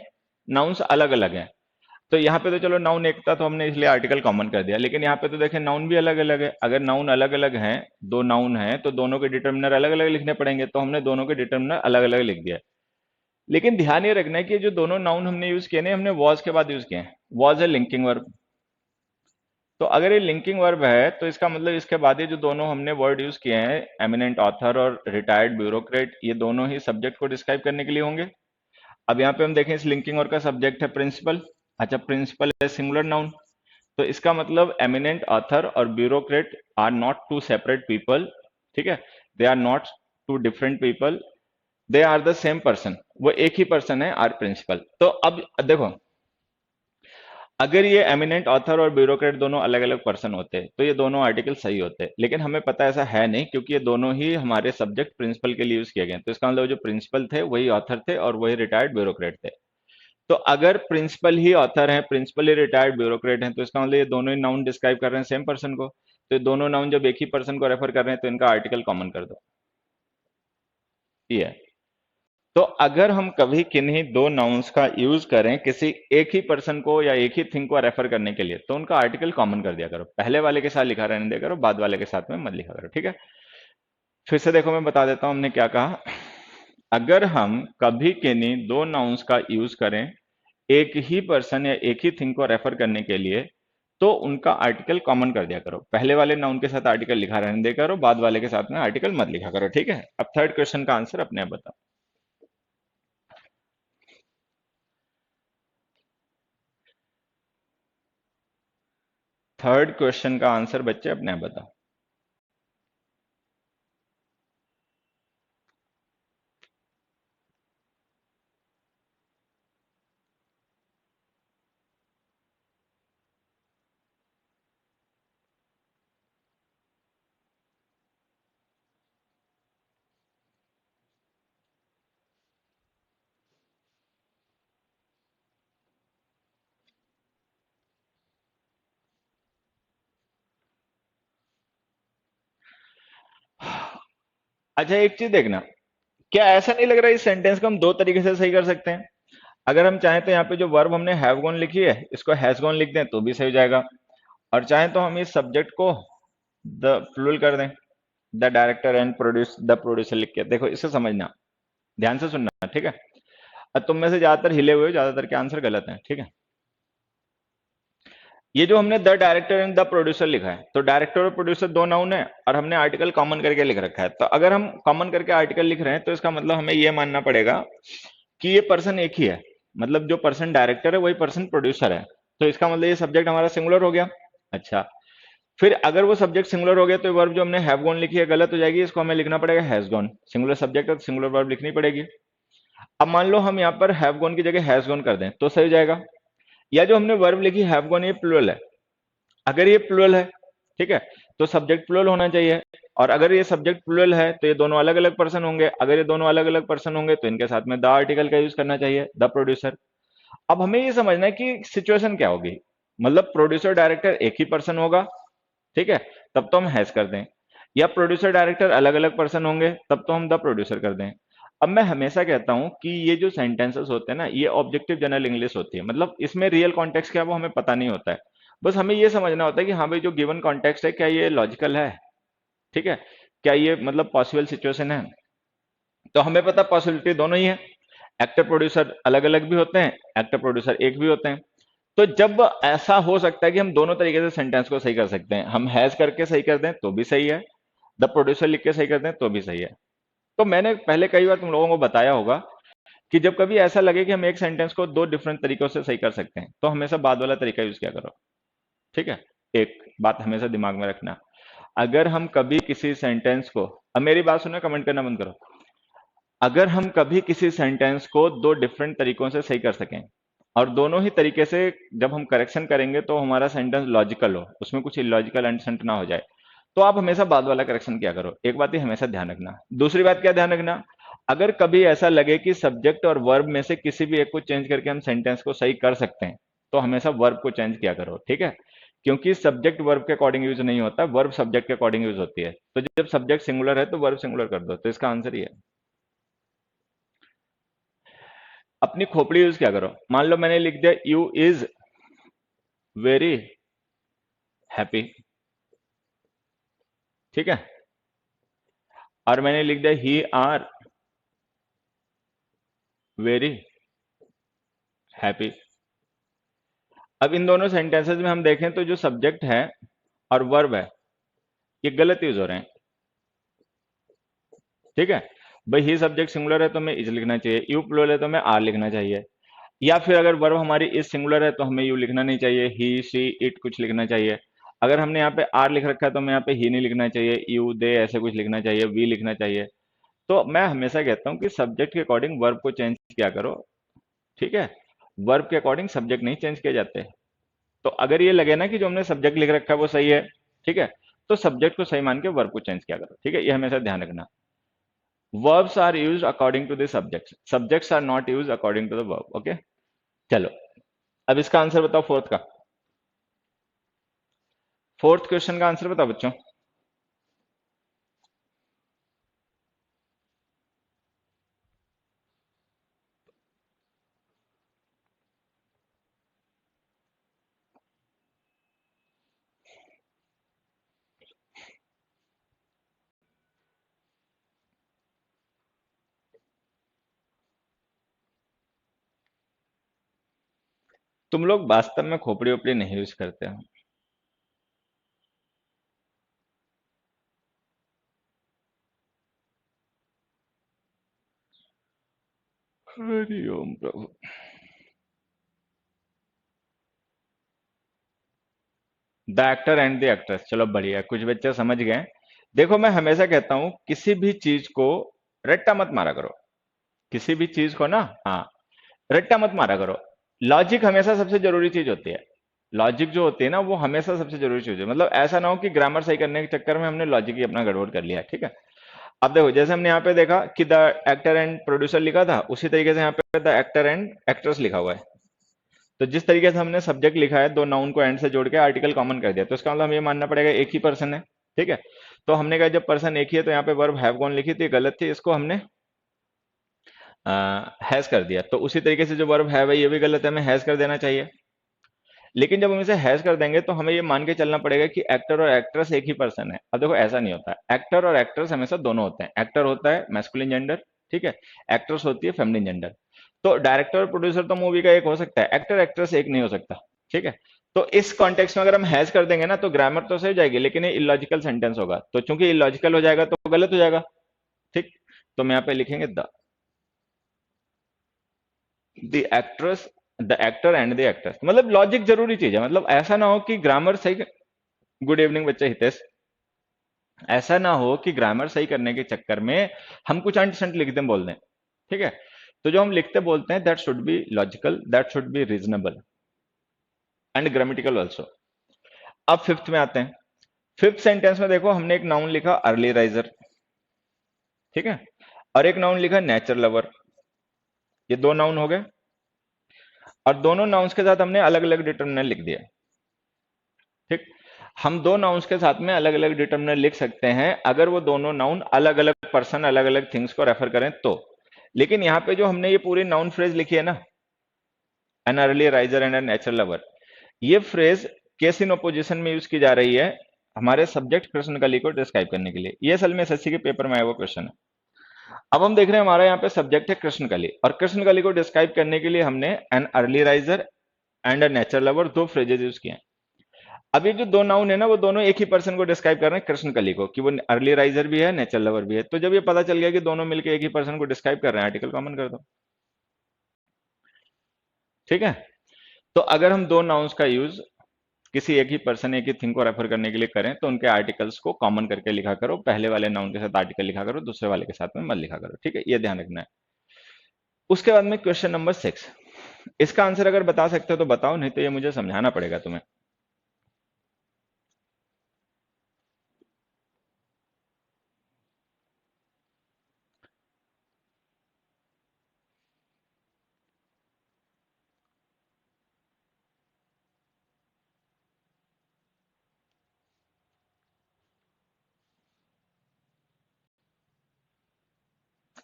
A: नाउन्स अलग अलग हैं। तो यहाँ पे तो चलो नाउन एक था तो हमने इसलिए आर्टिकल कॉमन कर दिया, लेकिन यहाँ पे तो देखें नाउन भी अलग अलग है। अगर नाउन अलग अलग हैं, दो नाउन हैं, तो दोनों के डिटर्मिनर अलग अलग लिखने पड़ेंगे, तो हमने दोनों के डिटर्मिनर अलग अलग लिख दिया। लेकिन ध्यान ये रखना है कि जो दोनों नाउन हमने यूज किए ना, हमने वॉज के बाद यूज किए हैं। वॉज है लिंकिंग वर्ब, तो अगर ये लिंकिंग वर्ब है तो इसका मतलब इसके बाद ये जो दोनों हमने वर्ड यूज किए हैं, एमिनेंट ऑथर और रिटायर्ड ब्यूरोक्रेट, ये दोनों ही सब्जेक्ट को डिस्क्राइब करने के लिए होंगे। अब यहाँ पे हम देखें, इस लिंकिंग वर्ब का सब्जेक्ट है प्रिंसिपल। अच्छा, प्रिंसिपल है सिंगुलर नाउन, तो इसका मतलब एमिनेंट ऑथर और bureaucrat are not two separate people. ठीक है, they are not two different people, they are the same person, वो एक ही पर्सन है, आर प्रिंसिपल। तो अब देखो, अगर ये एमिनेंट ऑथर और ब्यूरोक्रेट दोनों अलग अलग पर्सन होते तो ये दोनों आर्टिकल सही होते, लेकिन हमें पता है ऐसा है नहीं, क्योंकि ये दोनों ही हमारे सब्जेक्ट प्रिंसिपल के लिए यूज किए गए। तो इसका मतलब जो प्रिंसिपल थे वही ऑथर थे और वही रिटायर्ड ब्यूरोक्रेट थे। तो अगर प्रिंसिपल ही ऑथर है, प्रिंसिपल ही रिटायर्ड ब्यूरोक्रेट है, तो इसका मतलब ये दोनों ही नाउन डिस्क्राइब कर रहे हैं सेम पर्सन को। तो ये दोनों नाउन जब एक ही पर्सन को रेफर कर रहे हैं तो इनका आर्टिकल कॉमन कर दो, ये है। तो अगर हम कभी किन्हीं दो नाउन्स का यूज करें किसी एक ही पर्सन को या एक ही थिंग को रेफर करने के लिए, तो उनका आर्टिकल कॉमन कर दिया करो, पहले वाले के साथ लिखा रहने दिया करो, बाद वाले के साथ में मत लिखा करो। ठीक है, फिर से देखो, मैं बता देता हूं हमने क्या कहा। अगर हम कभी किन्हीं दो नाउन्स का यूज करें एक ही पर्सन या एक ही थिंग को रेफर करने के लिए, तो उनका आर्टिकल कॉमन कर दिया करो, पहले वाले नाउन के साथ आर्टिकल लिखा रहने दिया करो, बाद वाले के साथ में आर्टिकल मत लिखा करो। ठीक है, अब थर्ड क्वेश्चन का आंसर अपने आप बताओ। थर्ड क्वेश्चन का आंसर बच्चे अपने आप बताओ। अच्छा, एक चीज देखना, क्या ऐसा नहीं लग रहा है इस सेंटेंस को हम दो तरीके से सही कर सकते हैं? अगर हम चाहें तो यहाँ पे जो वर्ब हमने हैव गॉन लिखी है इसको हैज गॉन लिख दें तो भी सही हो जाएगा, और चाहें तो हम इस सब्जेक्ट को द प्लूरल कर दें, the director and produce the producer लिख के। देखो, इसे समझना, ध्यान से सुनना, ठीक है। अब तुम में से ज्यादातर हिले हुए हो, ज्यादातर के आंसर गलत हैं, ठीक है। ये जो हमने the director and the producer लिखा है, तो डायरेक्टर और प्रोड्यूसर दो नाउन है और हमने आर्टिकल कॉमन करके लिख रखा है। तो अगर हम कॉमन करके आर्टिकल लिख रहे हैं तो इसका मतलब हमें यह मानना पड़ेगा कि ये पर्सन एक ही है, मतलब जो पर्सन डायरेक्टर है वही पर्सन प्रोड्यूसर है। तो इसका मतलब ये सब्जेक्ट हमारा सिंगुलर हो गया। अच्छा, फिर अगर वो सब्जेक्ट सिंगुलर हो गया तो वर्ब जो हमने हैव गॉन लिखी है गलत हो जाएगी, इसको हमें लिखना पड़ेगा हैज गॉन। सिंगुलर सब्जेक्ट है तो सिंगुलर वर्ब लिखनी पड़ेगी। अब मान लो हम यहाँ पर हैव गॉन की जगह हैज गॉन कर दें तो सही हो जाएगा। या जो हमने वर्ब लिखी हैव गॉन, ये प्लूरल है, अगर ये प्लूरल है, ठीक है, तो सब्जेक्ट प्लूरल होना चाहिए। और अगर ये सब्जेक्ट प्लूरल है तो ये दोनों अलग अलग पर्सन होंगे, अगर ये दोनों अलग अलग पर्सन होंगे तो इनके साथ में द आर्टिकल का यूज करना चाहिए, द प्रोड्यूसर। अब हमें ये समझना है कि सिचुएशन क्या होगी, मतलब प्रोड्यूसर डायरेक्टर एक ही पर्सन होगा, ठीक है, तब तो हम हैज कर दें, या प्रोड्यूसर डायरेक्टर अलग अलग पर्सन होंगे तब तो हम द प्रोड्यूसर कर दें। अब मैं हमेशा कहता हूं कि ये जो सेंटेंसेस होते हैं ना, ये ऑब्जेक्टिव जनरल इंग्लिश होती है, मतलब इसमें रियल कॉन्टेक्स्ट क्या है वो हमें पता नहीं होता है। बस हमें ये समझना होता है कि हाँ भाई, जो गिवन कॉन्टेक्स्ट है क्या ये लॉजिकल है, ठीक है, क्या ये मतलब पॉसिबल सिचुएशन है। तो हमें पता पॉसिबिलिटी दोनों ही है, एक्टर प्रोड्यूसर अलग अलग भी होते हैं, एक्टर प्रोड्यूसर एक भी होते हैं। तो जब ऐसा हो सकता है कि हम दोनों तरीके से सेंटेंस को सही कर सकते हैं, हम हैज करके सही कर दें तो भी सही है, द प्रोड्यूसर लिख के सही कर दें तो भी सही है। तो मैंने पहले कई बार तुम लोगों को बताया होगा कि जब कभी ऐसा लगे कि हम एक सेंटेंस को दो डिफरेंट तरीकों से सही कर सकते हैं तो हमेशा बाद वाला तरीका यूज किया करो, ठीक है। एक बात हमेशा दिमाग में रखना, अगर हम कभी किसी सेंटेंस को, अब मेरी बात सुनो, कमेंट करना बंद करो। अगर हम कभी किसी सेंटेंस को दो डिफरेंट तरीकों से सही कर सकें और दोनों ही तरीके से जब हम करेक्शन करेंगे तो हमारा सेंटेंस लॉजिकल हो, उसमें कुछ इलॉजिकल एंड ना हो जाए, तो आप हमेशा बाद वाला करेक्शन किया करो। एक बात ही हमेशा ध्यान रखना। दूसरी बात क्या ध्यान रखना, अगर कभी ऐसा लगे कि सब्जेक्ट और वर्ब में से किसी भी एक को चेंज करके हम सेंटेंस को सही कर सकते हैं तो हमेशा वर्ब को चेंज किया करो, ठीक है। क्योंकि सब्जेक्ट वर्ब के अकॉर्डिंग यूज नहीं होता, वर्ब सब्जेक्ट के अकॉर्डिंग यूज होती है। तो जब सब्जेक्ट सिंगुलर है तो वर्ब सिंगुलर कर दो, तो इसका आंसर ये है। अपनी खोपड़ी यूज क्या करो, मान लो मैंने लिख दिया यू इज वेरी हैप्पी, ठीक है, और मैंने लिख दिया ही आर वेरी हैप्पी। अब इन दोनों सेंटेंसेस में हम देखें तो जो सब्जेक्ट है और वर्ब है ये गलत यूज हो रहे हैं। ठीक है, भाई ही सब्जेक्ट सिंगुलर है तो हमें इज लिखना चाहिए, यू प्लूरल है तो हमें आर लिखना चाहिए, या फिर अगर वर्ब हमारी इज सिंगुलर है तो हमें यू लिखना नहीं चाहिए, ही शी इट कुछ लिखना चाहिए। अगर हमने यहाँ पे आर लिख रखा है तो हमें यहाँ पे ही नहीं लिखना चाहिए, यू दे ऐसे कुछ लिखना चाहिए, वी लिखना चाहिए। तो मैं हमेशा कहता हूँ कि सब्जेक्ट के अकॉर्डिंग वर्ब को चेंज किया करो। ठीक है, वर्ब के अकॉर्डिंग सब्जेक्ट नहीं चेंज किए जाते। तो अगर ये लगे ना कि जो हमने सब्जेक्ट लिख रखा है वो सही है, ठीक है, तो सब्जेक्ट को सही मान के वर्ब को चेंज किया करो। ठीक है, ये हमेशा ध्यान रखना। verbs are used according to the subjects are not used according to the verb। Okay, चलो अब इसका आंसर बताओ फोर्थ का। फोर्थ क्वेश्चन का आंसर बताओ बच्चों। तुम लोग वास्तव में खोपड़ी ओपड़ी नहीं यूज करते हो। हरि ओम प्रभु। The actor and the actress, चलो बढ़िया, कुछ बच्चे समझ गए। देखो मैं हमेशा कहता हूं किसी भी चीज को रट्टा मत मारा करो। किसी भी चीज को ना, हाँ, रट्टा मत मारा करो। लॉजिक हमेशा सबसे जरूरी चीज होती है। लॉजिक जो होती है ना वो हमेशा सबसे जरूरी चीज है। मतलब ऐसा ना हो कि ग्रामर सही करने के चक्कर में हमने लॉजिक ही अपना गड़बड़ कर लिया। ठीक है, अब देखो जैसे हमने यहाँ पे देखा कि द एक्टर एंड प्रोड्यूसर लिखा था, उसी तरीके से यहाँ पे द एक्टर एंड एक्ट्रेस लिखा हुआ है। तो जिस तरीके से हमने सब्जेक्ट लिखा है, दो नाउन को एंड से जोड़ के आर्टिकल कॉमन कर दिया, तो इसका मतलब हमें ये मानना पड़ेगा एक ही पर्सन है। ठीक है, तो हमने कहा जब पर्सन एक ही है तो यहाँ पे वर्ब हैव कौन लिखी थी, गलत थी, इसको हमने हैज कर दिया। तो उसी तरीके से जो वर्ब हैव है ये भी गलत है, हमें हैज कर देना चाहिए। लेकिन जब हम इसे हैज कर देंगे तो हमें ये मान के चलना पड़ेगा कि एक्टर और एक्ट्रेस एक ही पर्सन है। अब देखो ऐसा नहीं होता, एक्टर और एक्ट्रेस हमेशा दोनों होते हैं। एक्टर होता है मैस्कुलिन जेंडर, ठीक है, एक्ट्रेस होती है फेमिनिन जेंडर। तो डायरेक्टर और प्रोड्यूसर तो मूवी का एक हो सकता है, एक्टर एक्ट्रेस एक नहीं हो सकता। ठीक है, तो इस कॉन्टेक्स्ट में अगर हम हैज कर देंगे ना तो ग्रामर तो सही हो जाएगी, लेकिन ये इलॉजिकल सेंटेंस होगा। तो चूंकि इलॉजिकल हो जाएगा तो गलत हो जाएगा। ठीक, तो हम यहाँ पे लिखेंगे the actress, the actor and the actress. मतलब लॉजिक जरूरी चीज है। मतलब ऐसा ना हो कि ग्रामर सही, गुड इवनिंग बच्चे हितेश, ऐसा ना हो कि ग्रामर सही करने के चक्कर में हम कुछ अंट संट लिख दें बोल दें। ठीक है, तो जो हम लिखते बोलते हैं that should be logical, that should be reasonable and grammatical also. अब फिफ्थ में आते हैं। फिफ्थ सेंटेंस में देखो हमने एक नाउन लिखा अर्ली राइजर, ठीक है, और एक नाउन लिखा नेचर लवर। ये दो नाउन हो गए, और दोनों नाउन्स के साथ हमने अलग अलग डिटर्मिनर लिख दिया। ठीक, हम दो नाउन्स के साथ में अलग अलग डिटर्मिनर लिख सकते हैं अगर वो दोनों नाउन अलग अलग पर्सन अलग अलग थिंग्स को रेफर करें तो। लेकिन यहाँ पे जो हमने ये पूरी नाउन फ्रेज लिखी है ना, an early riser and a nature lover, ये फ्रेज केस इन ओपोजिशन में यूज की जा रही है हमारे सब्जेक्ट कृष्णकली को डिस्क्राइब करने के लिए। ये असल में एसएससी के पेपर में आया हुआ क्वेश्चन है। अब हम देख रहे हैं हमारा यहाँ पे सब्जेक्ट है कृष्णकली, और कृष्णकली को डिस्क्राइब करने के लिए हमने N early riser and a nature lover दो फ्रेजेस यूज किए हैं। अब ये जो दो नाउन है ना वो दोनों एक ही पर्सन को डिस्क्राइब कर रहे हैं कृष्णकली को, कि वो अर्ली राइजर भी है नेचर लवर भी है। तो जब ये पता चल गया कि दोनों मिलकर एक ही पर्सन को डिस्क्राइब कर रहे हैं, आर्टिकल कॉमन कर दो। ठीक है, तो अगर हम दो नाउन्स का यूज किसी एक ही पर्सन एक ही थिंग को रेफर करने के लिए करें तो उनके आर्टिकल्स को कॉमन करके लिखा करो। पहले वाले नाउन के साथ आर्टिकल लिखा करो, दूसरे वाले के साथ में मत लिखा करो। ठीक है, ये ध्यान रखना है। उसके बाद में क्वेश्चन नंबर 6, इसका आंसर अगर बता सकते हो तो बताओ, नहीं तो ये मुझे समझाना पड़ेगा तुम्हें।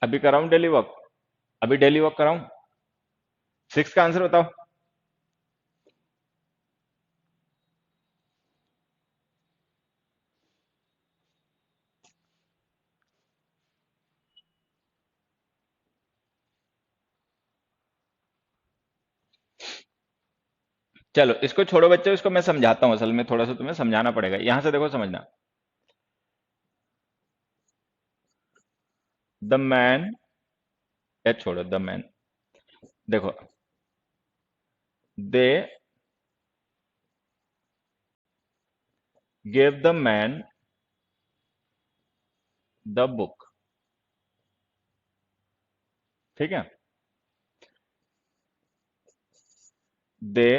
A: अभी कराऊं डेली वॉक? अभी डेली वॉक कराऊं? 6 का आंसर बताओ। चलो इसको छोड़ो बच्चों, इसको मैं समझाता हूँ, असल में थोड़ा सा तुम्हें समझाना पड़ेगा, यहां से देखो समझना। द मैन, या छोड़ो द मैन, देखो they gave the man the book, ठीक है। They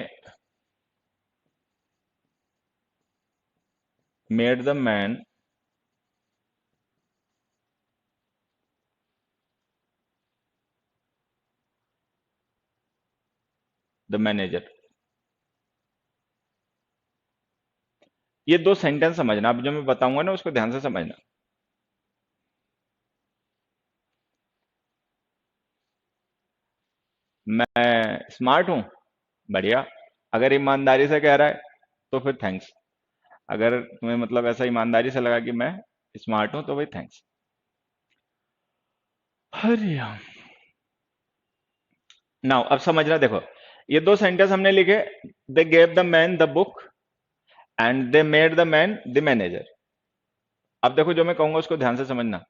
A: made the man the manager. ये दो सेंटेंस समझना, अब जो मैं बताऊंगा ना उसको ध्यान से समझना। मैं स्मार्ट हूं, बढ़िया। अगर ईमानदारी से कह रहा है तो फिर थैंक्स। अगर तुम्हें मतलब ऐसा ईमानदारी से लगा कि मैं स्मार्ट हूं तो भाई थैंक्स। अरे नाउ अब समझना, देखो ये दो सेंटेंस हमने लिखे, they gave the man the book and they made the man the manager. अब देखो जो मैं कहूंगा उसको ध्यान से समझना।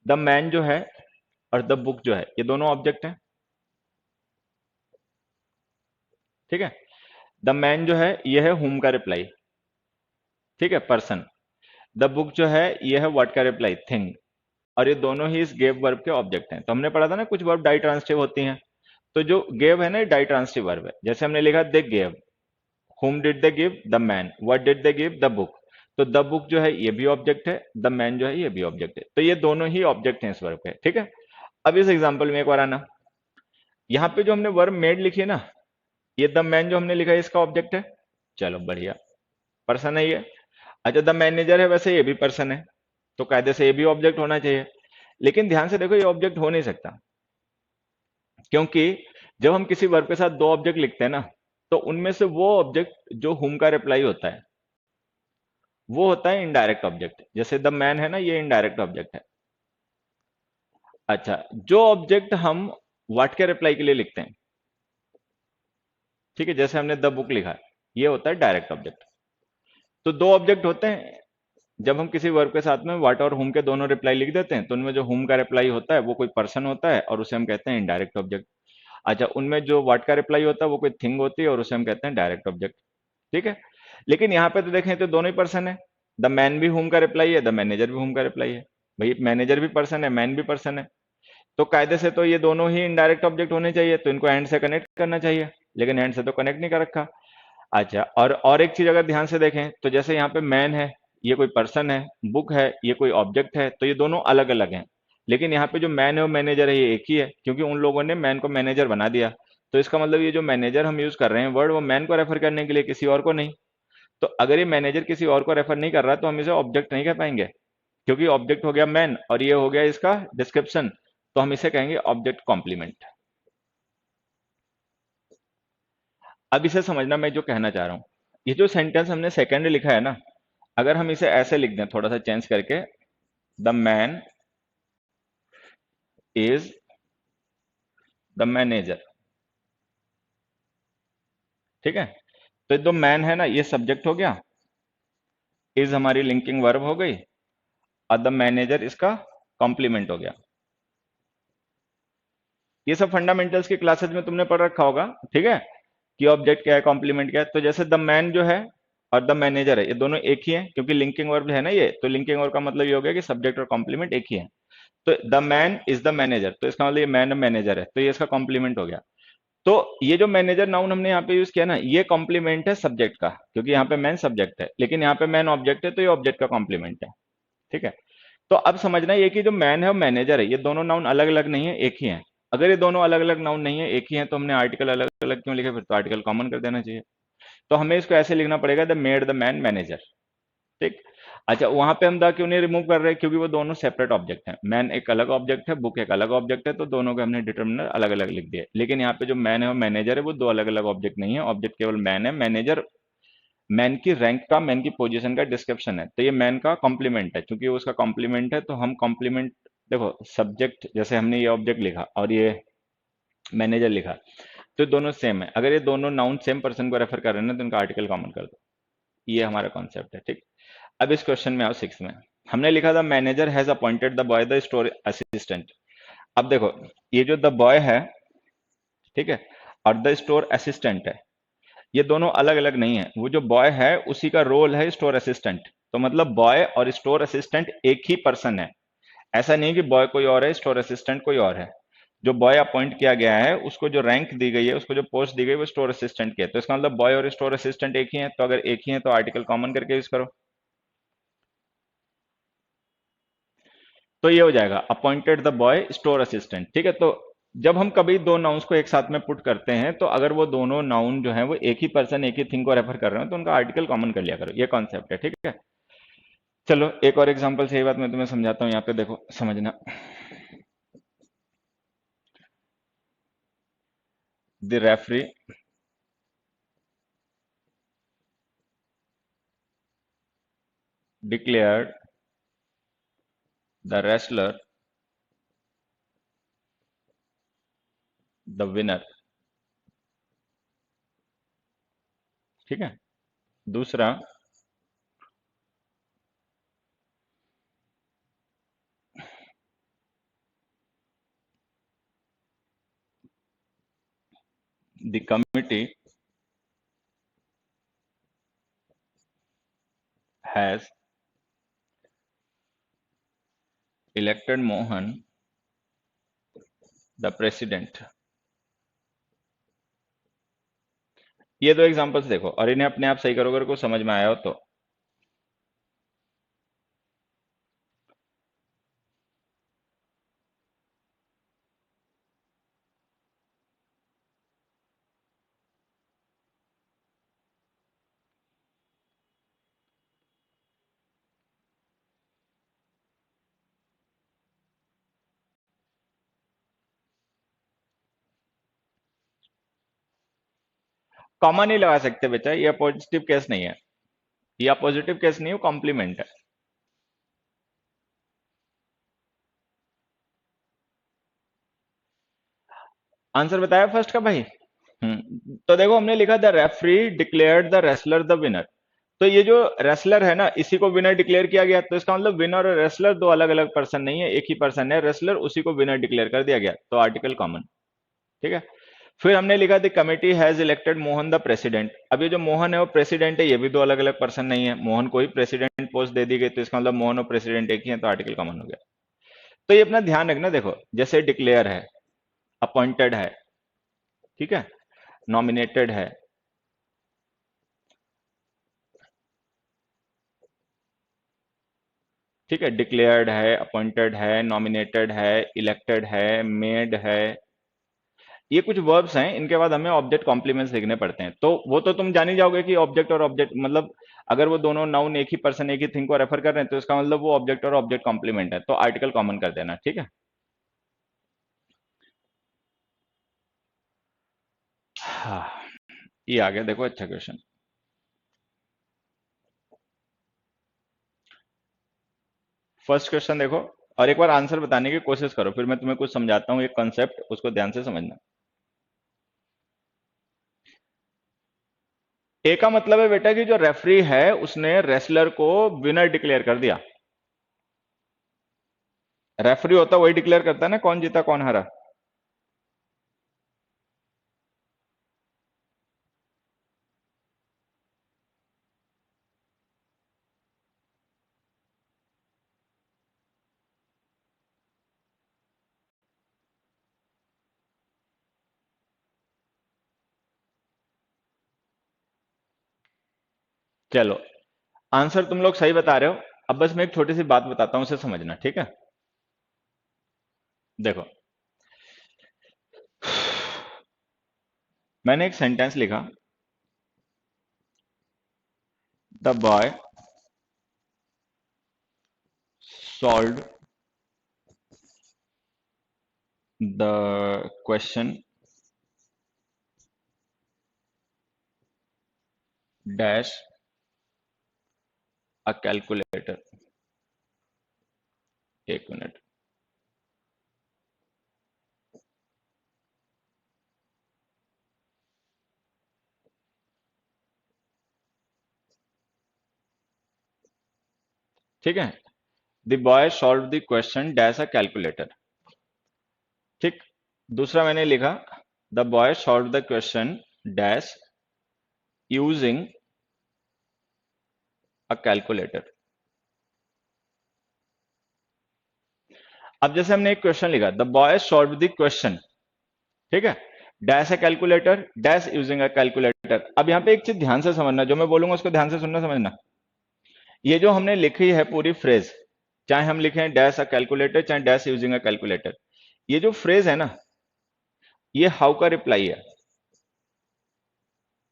A: द मैन जो है और द बुक जो है ये दोनों ऑब्जेक्ट हैं, ठीक है। द मैन जो है ये है हुम का रिप्लाई, ठीक है, पर्सन। द बुक जो है ये है व्हाट का रिप्लाई, थिंग। और ये दोनों ही इस गेव वर्ब के ऑब्जेक्ट हैं। तो हमने पढ़ा था ना कुछ वर्ब डाई ट्रांसिटिव होती हैं, तो जो गेव है ना डाई ट्रांसिटिव वर्ब है। जैसे हमने लिखा they gave, whom did they give, the man, what did they give, the book। तो द बुक जो है ये भी ऑब्जेक्ट है, द मैन जो है ये भी ऑब्जेक्ट है, तो ये दोनों ही ऑब्जेक्ट हैं इस वर्ब के, ठीक है। अब इस एग्जांपल में एक बार आना, यहाँ पे जो हमने वर्ब मेड लिखी है ना, ये द मैन जो हमने लिखा है इसका ऑब्जेक्ट है, चलो बढ़िया, पर्सन है ये। अच्छा द मैनेजर है, वैसे ये भी पर्सन है, तो कायदे से ये भी ऑब्जेक्ट होना चाहिए। लेकिन ध्यान से देखो ये ऑब्जेक्ट हो नहीं सकता, क्योंकि जब हम किसी वर्ब के साथ दो ऑब्जेक्ट लिखते हैं ना, तो उनमें से वो ऑब्जेक्ट जो हुम का रिप्लाई होता है वो होता है इनडायरेक्ट ऑब्जेक्ट। जैसे द मैन है ना, ये इनडायरेक्ट ऑब्जेक्ट है। अच्छा, जो ऑब्जेक्ट हम व्हाट के रिप्लाई के लिए लिखते हैं, ठीक है, जैसे हमने द बुक लिखा है, ये होता है डायरेक्ट ऑब्जेक्ट। तो दो ऑब्जेक्ट होते हैं, जब हम किसी वर्ब के साथ में व्हाट और हुम के दोनों रिप्लाई लिख देते हैं, तो उनमें जो हुम का रिप्लाई होता है वो कोई पर्सन होता है और उसे हम कहते हैं इनडायरेक्ट ऑब्जेक्ट। अच्छा, उनमें जो व्हाट का रिप्लाई होता है वो कोई थिंग होती है और उसे हम कहते हैं डायरेक्ट ऑब्जेक्ट, ठीक है। लेकिन यहाँ पे तो देखें तो दोनों ही पर्सन है, द मैन भी हुम का रिप्लाई है, द मैनेजर भी हुम का रिप्लाई है। भाई मैनेजर भी पर्सन है, मैन भी पर्सन है, तो कायदे से तो ये दोनों ही इनडायरेक्ट ऑब्जेक्ट होने चाहिए, तो इनको एंड से कनेक्ट करना चाहिए, लेकिन एंड से तो कनेक्ट नहीं कर रखा। अच्छा, और एक चीज अगर ध्यान से देखें तो जैसे यहाँ पे मैन है, ये कोई पर्सन है, बुक है ये कोई ऑब्जेक्ट है, तो ये दोनों अलग अलग हैं। लेकिन यहाँ पे जो मैन है और मैनेजर है ये एक ही है, क्योंकि उन लोगों ने मैन को मैनेजर बना दिया। तो इसका मतलब ये जो मैनेजर हम यूज कर रहे हैं वर्ड, वो मैन को रेफर करने के लिए, किसी और को नहीं। तो अगर ये मैनेजर किसी और को रेफर नहीं कर रहा तो हम इसे ऑब्जेक्ट नहीं कह पाएंगे, क्योंकि ऑब्जेक्ट हो गया मैन और ये हो गया इसका डिस्क्रिप्शन, तो हम इसे कहेंगे ऑब्जेक्ट कॉम्प्लीमेंट। अब इसे समझना मैं जो कहना चाह रहा हूं, ये जो सेंटेंस हमने सेकंड लिखा है ना, अगर हम इसे ऐसे लिख दें थोड़ा सा चेंज करके, the man is the manager, ठीक है। तो ये जो मैन है ना ये सब्जेक्ट हो गया, इज हमारी लिंकिंग वर्ब हो गई, और द मैनेजर इसका कॉम्प्लीमेंट हो गया। ये सब फंडामेंटल्स की क्लासेस में तुमने पढ़ रखा होगा, ठीक है, कि ऑब्जेक्ट क्या है, कॉम्प्लीमेंट क्या है। तो जैसे द मैन जो है और द मैनेजर है ये दोनों एक ही हैं, क्योंकि लिंकिंग वर्ब है ना ये, तो लिंकिंग वर्ब का मतलब ये हो गया कि सब्जेक्ट और कॉम्प्लीमेंट एक ही है। तो the man is the manager, तो इसका मतलब ये मैन मैनेजर है, तो ये इसका कॉम्प्लीमेंट हो गया। तो ये जो मैनेजर नाउन हमने यहाँ पे यूज किया ना, ये कॉम्प्लीमेंट है सब्जेक्ट का, क्योंकि यहाँ पे मैन सब्जेक्ट है, लेकिन यहाँ पे मैन ऑब्जेक्ट है, तो ये ऑब्जेक्ट का कॉम्प्लीमेंट है, ठीक है। तो अब समझना ये कि जो मैन है और मैनेजर है ये दोनों नाउन अलग अलग नहीं है, एक ही है। अगर ये दोनों अलग अलग नाउन नहीं है, एक ही है, तो हमने आर्टिकल अलग अलग क्यों लिखे, फिर तो आर्टिकल कॉमन कर देना चाहिए। तो हमें इसको ऐसे लिखना पड़ेगा, the made the man manager, ठीक। अच्छा, वहां पे हम द क्यों नहीं रिमूव कर रहे, क्योंकि वो दोनों सेपरेट ऑब्जेक्ट हैं। मैन एक अलग ऑब्जेक्ट है, बुक एक अलग ऑब्जेक्ट है, तो दोनों के हमने डिटर्मिनर अलग अलग लिख दिए। लेकिन यहाँ पे जो मैन है और मैनेजर है वो दो अलग अलग ऑब्जेक्ट नहीं है, ऑब्जेक्ट केवल मैन है। मैनेजर मैन की रैंक का, मैन की पोजीशन का डिस्क्रिप्शन है, तो ये मैन का कॉम्प्लीमेंट है। क्योंकि वो उसका कॉम्प्लीमेंट है तो हम कॉम्प्लीमेंट, देखो सब्जेक्ट जैसे हमने ये ऑब्जेक्ट लिखा और ये मैनेजर लिखा, तो दोनों सेम है, अगर ये दोनों नाउन सेम पर्सन को रेफर कर रहे हैं ना तो इनका आर्टिकल कॉमन कर दो। ये हमारा कॉन्सेप्ट है, ठीक। अब इस क्वेश्चन में आओ 6 में। हमने लिखा था manager has appointed the boy the store assistant. अब देखो, ये जो द बॉय है, ठीक है, और द स्टोर असिस्टेंट है, ये दोनों अलग अलग नहीं है। वो जो बॉय है उसी का रोल है स्टोर असिस्टेंट, तो मतलब बॉय और स्टोर असिस्टेंट एक ही पर्सन है। ऐसा नहीं कि बॉय कोई और है स्टोर असिस्टेंट कोई और है। जो बॉय अपॉइंट किया गया है उसको जो रैंक दी गई है, उसको जो पोस्ट दी गई है वो स्टोर असिस्टेंट की है, तो इसका मतलब बॉय और स्टोर असिस्टेंट एक ही है। तो अगर एक ही है तो आर्टिकल कॉमन करके यूज करो, तो ये हो जाएगा appointed the boy store assistant, ठीक है। तो जब हम कभी दो नाउन्स को एक साथ में पुट करते हैं तो अगर वो दोनों नाउन जो है वो एक ही पर्सन एक ही थिंग को रेफर कर रहे हो तो उनका आर्टिकल कॉमन कर लिया करो, ये कॉन्सेप्ट है, ठीक है। चलो एक और एग्जांपल से ये बात मैं तुम्हें समझाता हूँ, यहाँ पे देखो समझना। The referee declared the wrestler the winner, ठीक है। दूसरा, the committee has elected Mohan the president. ये दो एग्जांपल्स देखो और इन्हें अपने आप सही करो अगर कुछ समझ में आया हो तो। कॉमा नहीं लगा सकते बेटा, ये पॉजिटिव केस नहीं है, ये पॉजिटिव केस नहीं है, कॉम्प्लीमेंट है। आंसर बताया फर्स्ट का भाई। तो देखो हमने लिखा the referee declared the wrestler the winner. तो ये जो रेसलर है ना इसी को विनर डिक्लेयर किया गया, तो इसका मतलब विनर और रेसलर दो अलग अलग पर्सन नहीं है, एक ही पर्सन है रेसलर, उसी को विनर डिक्लेयर कर दिया गया, तो आर्टिकल कॉमन, ठीक है। फिर हमने लिखा the committee has elected Mohan the president. अब ये जो मोहन है वो प्रेसिडेंट है, ये भी दो अलग अलग पर्सन नहीं है, मोहन को ही प्रेसिडेंट पोस्ट दे दी गई, तो इसका मतलब मोहन और प्रेसिडेंट एक ही है, तो आर्टिकल कॉमन हो गया। तो ये अपना ध्यान रखना, देखो जैसे डिक्लेयर है, अपॉइंटेड है, ठीक है, नॉमिनेटेड है, ठीक है, डिक्लेयर्ड है, अपॉइंटेड है, नॉमिनेटेड है, इलेक्टेड है, मेड है, ये कुछ वर्ब्स हैं। इनके बाद हमें ऑब्जेक्ट कॉम्प्लीमेंट्स लिखने पड़ते हैं, तो वो तो तुम जान ही जाओगे कि ऑब्जेक्ट और ऑब्जेक्ट मतलब अगर वो दोनों नाउन एक ही पर्सन एक ही थिंग को रेफर कर रहे हैं तो इसका मतलब वो ऑब्जेक्ट और ऑब्जेक्ट कॉम्प्लीमेंट है, तो आर्टिकल कॉमन कर देना, ठीक है। हाँ, ये आ गया, देखो अच्छा क्वेश्चन। फर्स्ट क्वेश्चन देखो और एक बार आंसर बताने की कोशिश करो, फिर मैं तुम्हें कुछ समझाता हूँ एक कॉन्सेप्ट, उसको ध्यान से समझना। ए का मतलब है बेटा कि जो रेफरी है उसने रेसलर को विनर डिक्लेयर कर दिया। रेफरी होता वही डिक्लेयर करता है ना कौन जीता कौन हारा। चलो, आंसर तुम लोग सही बता रहे हो। अब बस मैं एक छोटी सी बात बताता हूं, उसे समझना, ठीक है। देखो, मैंने एक सेंटेंस लिखा, the boy solve the question dash a calculator. एक मिनट, ठीक है, the boy solve the question dash a calculator. ठीक, दूसरा मैंने लिखा the boy solve the question dash using a calculator. अब जैसे हमने एक क्वेश्चन लिखा the boy solve the question, ठीक है, dash a calculator dash using a calculator. अब यहाँ पे एक चीज ध्यान से समझना, जो मैं बोलूंगा उसको ध्यान से सुनना समझना। ये जो हमने लिखी है पूरी फ्रेज, चाहे हम लिखें डैश अ कैलकुलेटर चाहे डैश यूजिंग अ कैलकुलेटर, ये जो फ्रेज है ना, ये हाउ का रिप्लाई है।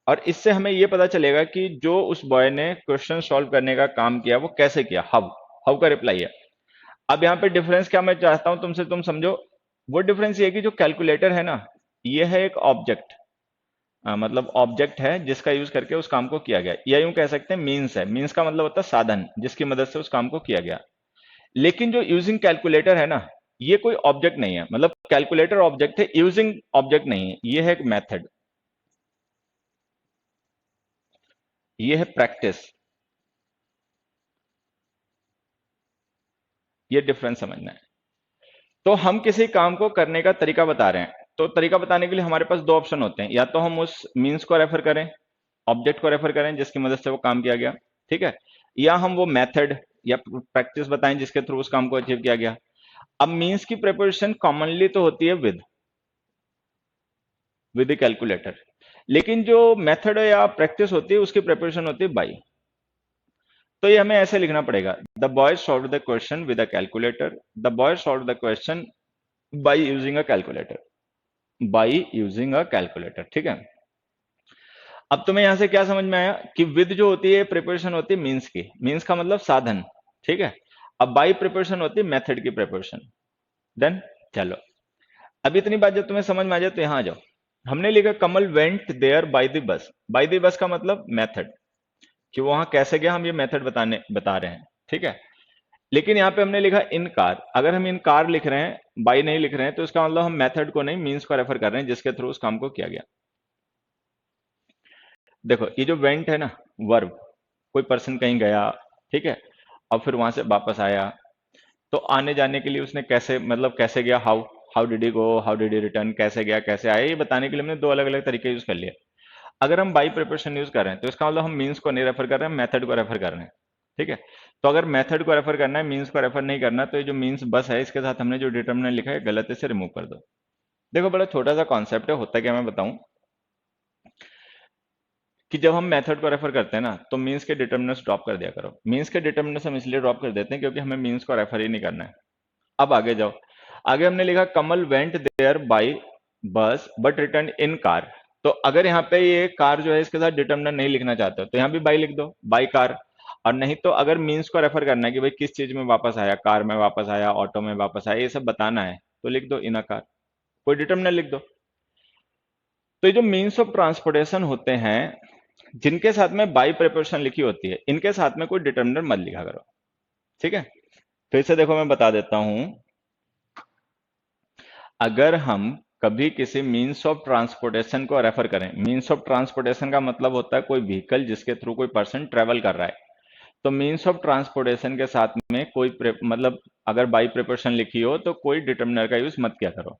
A: और इससे हमें ये पता चलेगा कि जो उस बॉय ने क्वेश्चन सॉल्व करने का काम किया वो कैसे किया, हाउ, हाउ का रिप्लाई है। अब यहाँ पे डिफरेंस क्या मैं चाहता हूं तुमसे, तुम समझो। वो डिफरेंस ये है कि जो कैलकुलेटर है ना, ये है एक ऑब्जेक्ट, मतलब ऑब्जेक्ट है जिसका यूज करके उस काम को किया गया, या यूं कह सकते हैं मीन्स है। मीन्स का मतलब होता है साधन जिसकी मदद से उस काम को किया गया। लेकिन जो यूजिंग कैलकुलेटर है ना, ये कोई ऑब्जेक्ट नहीं है। मतलब कैलकुलेटर ऑब्जेक्ट है, यूजिंग ऑब्जेक्ट नहीं है। ये है एक मेथड, ये है प्रैक्टिस। ये डिफरेंस समझना है। तो हम किसी काम को करने का तरीका बता रहे हैं, तो तरीका बताने के लिए हमारे पास दो ऑप्शन होते हैं, या तो हम उस मीन्स को रेफर करें, ऑब्जेक्ट को रेफर करें जिसकी मदद से वो काम किया गया, ठीक है, या हम वो मेथड या प्रैक्टिस बताएं जिसके थ्रू उस काम को अचीव किया गया। अब मीन्स की प्रिपरेशन कॉमनली तो होती है विद कैलकुलेटर, लेकिन जो मेथड या प्रैक्टिस होती है उसकी प्रिपरेशन होती है बाई। तो ये हमें ऐसे लिखना पड़ेगा the boy solve the question with a calculator, the boy solve the question by using a calculator, by using a calculator, ठीक है। अब तुम्हें यहां से क्या समझ में आया कि विद जो होती है प्रिपरेशन होती है मीन्स की, मीन्स का मतलब साधन, ठीक है। अब बाई प्रिपरेशन होती है मेथड की प्रिपरेशन। देन चलो, अब इतनी बात जब तुम्हें समझ में आ जाए तो यहां आ जाओ। हमने लिखा Kamal went there by the bus. By the bus का मतलब मेथड, कि वहां कैसे गया, हम ये मेथड बता रहे हैं, ठीक है। लेकिन यहाँ पे हमने लिखा इन कार। अगर हम इन कार लिख रहे हैं, बाई नहीं लिख रहे हैं, तो इसका मतलब हम मेथड को नहीं मीन्स को रेफर कर रहे हैं जिसके थ्रू उस काम को किया गया। देखो ये जो वेंट है ना, वर्ब, कोई पर्सन कहीं गया, ठीक है, और फिर वहां से वापस आया, तो आने जाने के लिए उसने कैसे, मतलब कैसे गया, how, how did he go, how did he return, कैसे गया कैसे आया, ये बताने के लिए हमने दो अलग अलग तरीके यूज कर लिए। अगर हम बाई प्रिपरेशन यूज कर रहे हैं तो इसका मतलब हम मीन्स को नहीं रेफर कर रहे हैं, मेथड को रेफर कर रहे हैं, ठीक है। तो अगर मेथड को रेफर करना है, मीन्स को रेफर नहीं करना, तो ये जो मीन्स बस है इसके साथ हमने जो डिटर्मिनेंट लिखा है गलत है, इसे रिमूव कर दो। देखो बड़ा छोटा सा कॉन्सेप्ट है, होता क्या मैं बताऊं, कि जब हम मेथड को रेफर करते हैं ना, तो मीन्स के डिटर्मिनेंट्स ड्रॉप कर दिया करो। मीन्स के डिटर्मिनेंट्स हम इसलिए ड्रॉप कर देते हैं क्योंकि हमें मीन्स को रेफर ही नहीं करना है। अब आगे जाओ। आगे हमने लिखा कमल वेंट देयर बाय बस बट रिटर्न इन कार। तो अगर यहाँ पे ये कार जो है इसके साथ डिटर्मिनेंट नहीं लिखना चाहते हो तो यहाँ भी बाई लिख दो, बाई कार। और नहीं तो अगर मीन्स को रेफर करना है कि भाई किस चीज में वापस आया, कार में वापस आया, ऑटो में वापस आया, ये सब बताना है, तो लिख दो इन अ कार, कोई डिटर्मिनेंट लिख दो। तो ये जो मीन्स ऑफ ट्रांसपोर्टेशन होते हैं जिनके साथ में बाई प्रिपोजिशन लिखी होती है, इनके साथ में कोई डिटर्मिनेंट मत लिखा करो, ठीक है। फिर से देखो मैं बता देता हूं। अगर हम कभी किसी मीन्स ऑफ ट्रांसपोर्टेशन को रेफर करें, मीन्स ऑफ ट्रांसपोर्टेशन का मतलब होता है कोई व्हीकल जिसके थ्रू कोई पर्सन ट्रेवल कर रहा है, तो मीन्स ऑफ ट्रांसपोर्टेशन के साथ में कोई मतलब अगर बाई प्रिपोजिशन लिखी हो तो कोई डिटर्मिनर का यूज मत किया करो,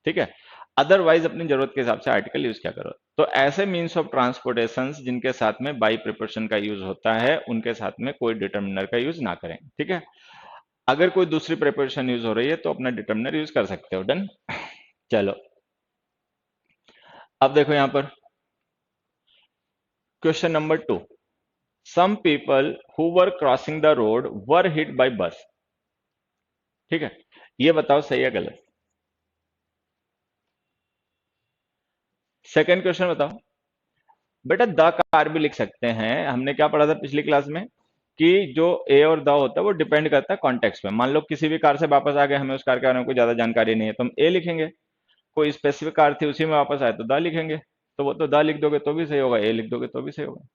A: ठीक है। अदरवाइज अपनी जरूरत के हिसाब से आर्टिकल यूज किया करो। तो ऐसे मीन्स ऑफ ट्रांसपोर्टेशन जिनके साथ में बाई प्रिपोजिशन का यूज होता है उनके साथ में कोई डिटर्मिनर का यूज ना करें, ठीक है। अगर कोई दूसरी प्रिपोजिशन यूज हो रही है तो अपना डिटर्मिनर यूज कर सकते हो। डन। चलो, अब देखो यहां पर question number 2। Some people who were crossing the road were hit by bus, ठीक है। ये बताओ सही है गलत। सेकंड क्वेश्चन बताओ। बेटा द कार भी लिख सकते हैं, हमने क्या पढ़ा था पिछली क्लास में कि जो ए और द होता है वो डिपेंड करता है कॉन्टेक्स्ट में। मान लो किसी भी कार से वापस आ गए, हमें उस कार के बारे में कोई ज्यादा जानकारी नहीं है तो हम ए लिखेंगे। कोई स्पेसिफिक कार थी उसी में वापस आए तो द लिखेंगे। तो वो तो द लिख दोगे तो भी सही होगा, ए लिख दोगे तो भी सही होगा।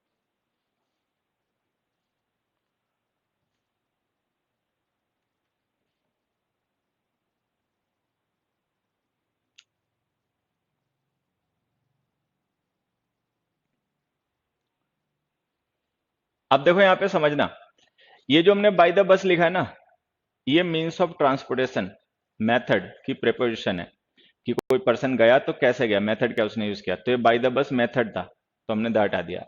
A: अब देखो यहाँ पे समझना, ये जो हमने बाय द बस लिखा है ना, ये मीन्स ऑफ ट्रांसपोर्टेशन मेथड की प्रेपोजिशन है कि कोई पर्सन गया तो कैसे गया, मेथड क्या उसने यूज किया, तो ये बाय द बस मेथड था तो हमने द हटा दिया।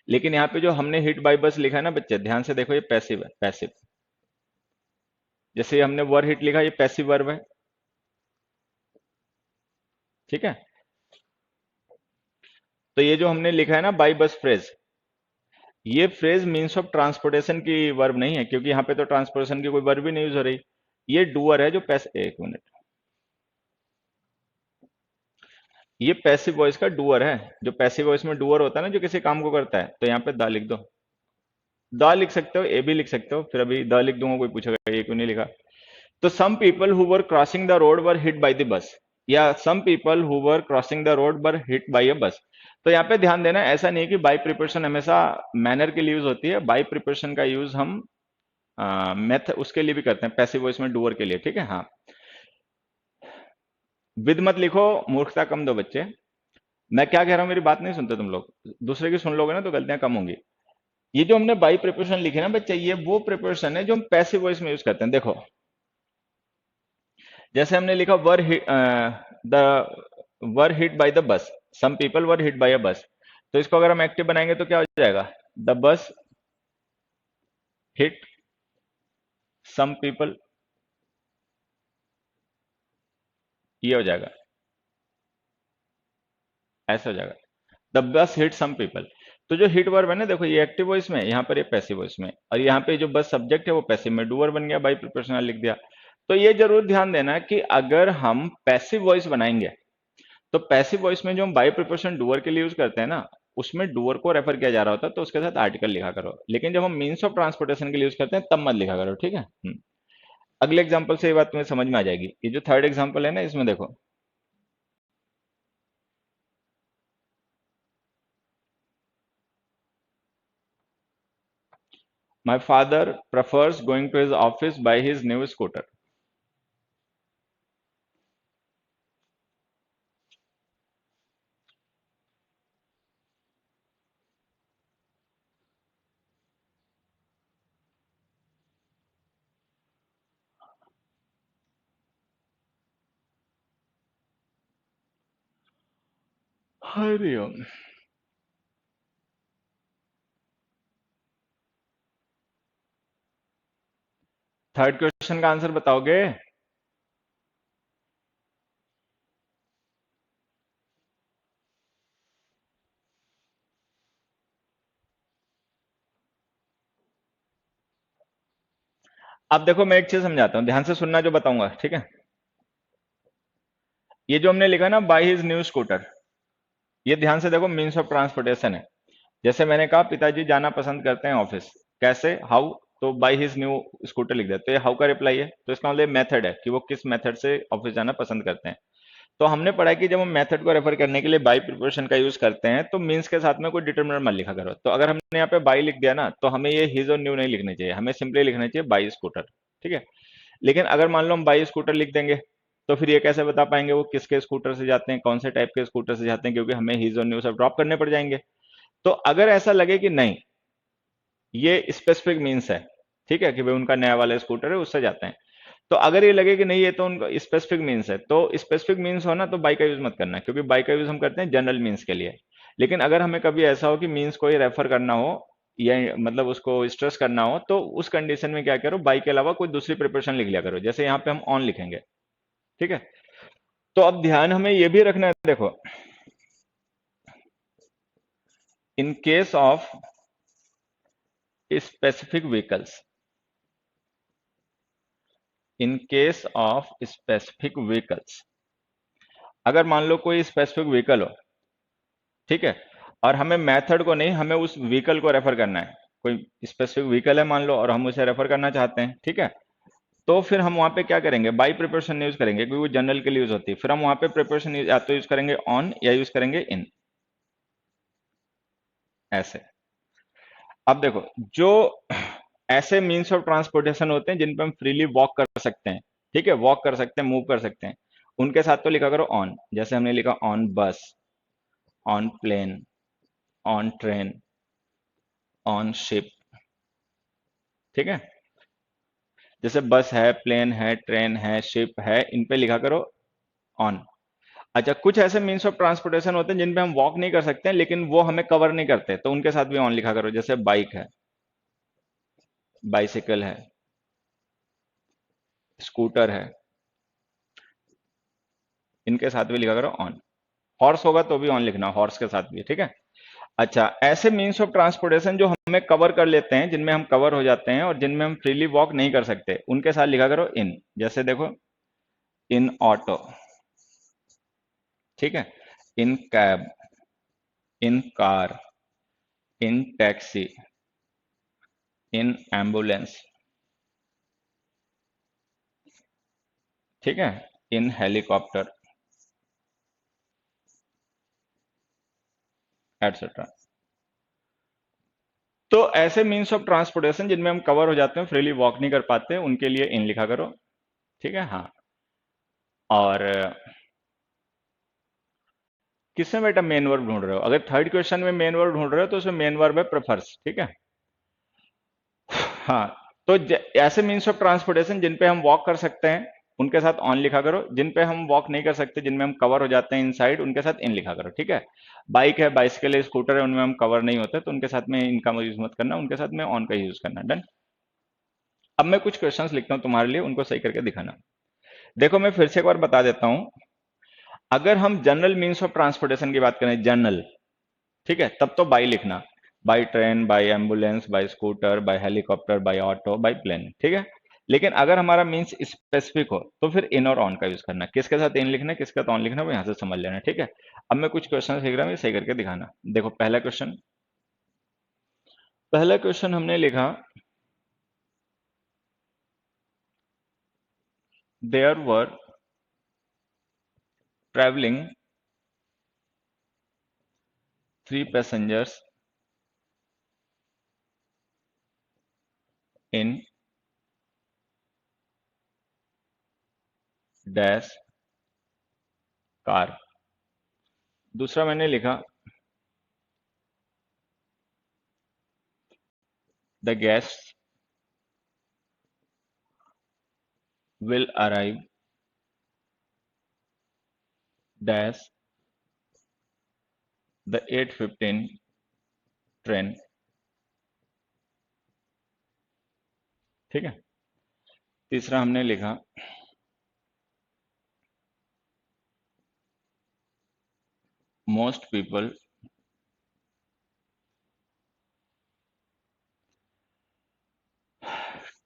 A: लेकिन यहाँ पे जो हमने हिट बाय बस लिखा है ना बच्चे, ध्यान से देखो, ये पैसिव है, पैसिव। जैसे हमने वर हिट लिखा, ये पैसिव वर्ब है, ठीक है। तो ये जो हमने लिखा है ना बाय बस फ्रेज, ये फ्रेज मीन्स ऑफ ट्रांसपोर्टेशन की वर्ब नहीं है, क्योंकि यहाँ पे तो ट्रांसपोर्टेशन की कोई वर्ब ही नहीं यूज हो रही। ये डूअर है जो एक मिनट, ये पैसिव वॉइस का डूअर है। जो पैसिव वॉइस में डूअर होता है ना, जो किसी काम को करता है, तो यहाँ पे द लिख दो। द लिख सकते हो, ए भी लिख सकते हो, फिर अभी द लिख दूंगा, कोई पूछेगा ये क्यों नहीं लिखा। तो some people who were crossing the road were hit by the bus, या some people who were crossing the road were hit by a bus. तो यहाँ पे ध्यान देना, ऐसा नहीं है कि बाय प्रिपरेशन हमेशा मैनर के लिए यूज होती है। बाय प्रिपरेशन का यूज हम मेथ उसके लिए भी करते हैं, पैसिव वॉइस में डूअर के लिए, ठीक है। हाँ, विद मत लिखो, मूर्खता कम दो बच्चे। मैं क्या कह रहा हूँ, मेरी बात नहीं सुनते तुम लोग, दूसरे की सुन लोगे ना तो गलतियां कम होंगी। ये जो हमने बाई प्रिपरेशन लिखी है ना बच्चे, ये वो प्रिपरेशन है जो हम पैसिव वॉइस में यूज करते हैं। देखो, जैसे हमने लिखा the were hit by the bus, some people were hit by a bus, तो इसको अगर हम एक्टिव बनाएंगे तो क्या हो जाएगा, the bus hit some people, ये हो जाएगा, ऐसा हो जाएगा, the bus hit some people. तो जो हिट वर्ब है ना, देखो ये एक्टिव वॉइस में, यहाँ पर ये पैसिव वॉइस में, और यहाँ पे जो बस सब्जेक्ट है वो पैसिव में, डूअर बन गया, बाई प्रिपरेशनल लिख दिया। तो ये जरूर ध्यान देना कि अगर हम पैसिव वॉइस बनाएंगे, तो पैसिव वॉइस में जो हम बाई प्रिपरेशन डूअर के लिए यूज करते हैं ना, उसमें डूअर को रेफर किया जा रहा होता है, तो उसके साथ आर्टिकल लिखा करो। लेकिन जब हम मीन्स ऑफ ट्रांसपोर्टेशन के लिए यूज करते हैं तब मत लिखा करो, ठीक है। अगले एग्जाम्पल से ये बात तुम्हें समझ में आ जाएगी। ये जो थर्ड एग्जाम्पल है ना, इसमें देखो, my father prefers going to his office by his new scooter. Hariom. Third question का आंसर बताओगे? अब देखो, मैं एक चीज समझाता हूँ, ध्यान से सुनना जो बताऊंगा, ठीक है। ये जो हमने लिखा ना बाय हिज न्यू स्कूटर, ये ध्यान से देखो मीन्स ऑफ ट्रांसपोर्टेशन है। जैसे मैंने कहा पिताजी जाना पसंद करते हैं ऑफिस, कैसे, हाउ, तो बाय हिज न्यू स्कूटर लिख दिया, तो ये हाउ का रिप्लाई है, तो इसका मतलब मेथड है कि वो किस मेथड से ऑफिस जाना पसंद करते हैं। तो हमने पढ़ा है कि जब हम मेथड को रेफर करने के लिए बाई प्रिपरेशन का यूज करते हैं, तो मीन्स के साथ में कोई डिटर्मिनर मत लिखा करो। तो अगर हमने यहाँ पे बाई लिख दिया ना, तो हमें ये हिज और न्यू नहीं लिखनी चाहिए, हमें सिंपली लिखना चाहिए बाई स्कूटर, ठीक है। लेकिन अगर मान लो हम बाई स्कूटर लिख देंगे, तो फिर ये कैसे बता पाएंगे वो किसके स्कूटर से जाते हैं, कौन से टाइप के स्कूटर से जाते हैं, क्योंकि हमें हिज और न्यू सब ड्रॉप करने पड़ जाएंगे। तो अगर ऐसा लगे कि नहीं, ये स्पेसिफिक मीन्स है, ठीक है, कि भाई उनका नया वाला स्कूटर है उससे जाते हैं, तो अगर ये लगे कि नहीं ये तो उनका स्पेसिफिक मीन्स है, तो स्पेसिफिक मीन्स हो ना, तो बाई का यूज मत करना, क्योंकि बाई का यूज हम करते हैं जनरल मीन्स के लिए। लेकिन अगर हमें कभी ऐसा हो कि मीन्स को ही रेफर करना हो, या मतलब उसको स्ट्रेस करना हो, तो उस कंडीशन में क्या करो, बाई के अलावा कोई दूसरी प्रिपरेशन लिख लिया करो। जैसे यहाँ पे हम ऑन लिखेंगे, ठीक है। तो अब ध्यान हमें ये भी रखना है, देखो, in case of specific vehicles, in case of specific vehicles, अगर मान लो कोई स्पेसिफिक व्हीकल हो, ठीक है, और हमें मेथड को नहीं, हमें उस व्हीकल को रेफर करना है, कोई स्पेसिफिक व्हीकल है मान लो, और हम उसे रेफर करना चाहते हैं, ठीक है, तो फिर हम वहां पे क्या करेंगे, बाई प्रिपरेशन यूज करेंगे, क्योंकि वो जनरल के लिए यूज होती है। फिर हम वहां पे प्रिपरेशन या तो यूज करेंगे ऑन या यूज करेंगे इन, ऐसे। अब देखो, जो ऐसे मीन्स ऑफ ट्रांसपोर्टेशन होते हैं जिन पे हम फ्रीली वॉक कर सकते हैं, ठीक है, वॉक कर सकते हैं, मूव कर सकते हैं, उनके साथ तो लिखा करो ऑन। जैसे हमने लिखा on bus, on plane, on train, on ship, ठीक है, जैसे बस है, प्लेन है, ट्रेन है, शिप है, इन पे लिखा करो ऑन। अच्छा, कुछ ऐसे मीन्स ऑफ ट्रांसपोर्टेशन होते हैं जिन पे हम वॉक नहीं कर सकते हैं, लेकिन वो हमें कवर नहीं करते, तो उनके साथ भी ऑन लिखा करो। जैसे बाइक है, बाइसिकल है, स्कूटर है, इनके साथ भी लिखा करो ऑन। हॉर्स होगा तो भी ऑन लिखना, हॉर्स के साथ भी, ठीक है। अच्छा, ऐसे मीन्स ऑफ ट्रांसपोर्टेशन जो हमें कवर कर लेते हैं, जिनमें हम कवर हो जाते हैं और जिनमें हम फ्रीली वॉक नहीं कर सकते, उनके साथ लिखा करो इन। जैसे देखो, इन ऑटो, ठीक है, in cab, in car, in taxi, in ambulance, ठीक है, इन हेलीकॉप्टर, एटसेट्रा। तो ऐसे मीन्स ऑफ ट्रांसपोर्टेशन जिनमें हम कवर हो जाते हैं, फ्रीली वॉक नहीं कर पाते, उनके लिए इन लिखा करो, ठीक है। हाँ, और किसमें बेटा मेन वर्ब ढूंढ रहे हो? अगर थर्ड क्वेश्चन में मेन वर्ब ढूंढ रहे हो तो उसमें मेन वर्ब है प्रेफर्स, ठीक है। हाँ, तो ऐसे मीन्स ऑफ ट्रांसपोर्टेशन जिन पे हम वॉक कर सकते हैं, उनके साथ ऑन लिखा करो। जिन पे हम वॉक नहीं कर सकते, जिनमें हम कवर हो जाते हैं इनसाइड, उनके साथ इन लिखा करो, ठीक है। बाइक है, बाइसिकल है, स्कूटर है, उनमें हम कवर नहीं होते, तो उनके साथ में इनका यूज मत करना, उनके साथ में ऑन का यूज करना। डन। अब मैं कुछ क्वेश्चंस लिखता हूँ तुम्हारे लिए, उनको सही करके दिखाना। देखो, मैं फिर से एक बार बता देता हूँ। अगर हम जनरल मीन्स ऑफ ट्रांसपोर्टेशन की बात करें, जनरल, ठीक है, तब तो बाई लिखना। By train, by ambulance, by scooter, by helicopter, by auto, by plane, ठीक है। लेकिन अगर हमारा मीन्स स्पेसिफिक हो तो फिर इन और ऑन का यूज करना। किसके साथ इन लिखना है, किसके साथ ऑन लिखना है, वो यहां से समझ लेना, ठीक है। अब मैं कुछ क्वेश्चन लिख रहा हूँ, ये सही करके दिखाना। देखो, पहला क्वेश्चन हमने लिखा, there were travelling 3 passengers in dash car. दूसरा मैंने लिखा, the guest will arrive dash the 8:15 train, ठीक है। तीसरा हमने लिखा, मोस्ट पीपल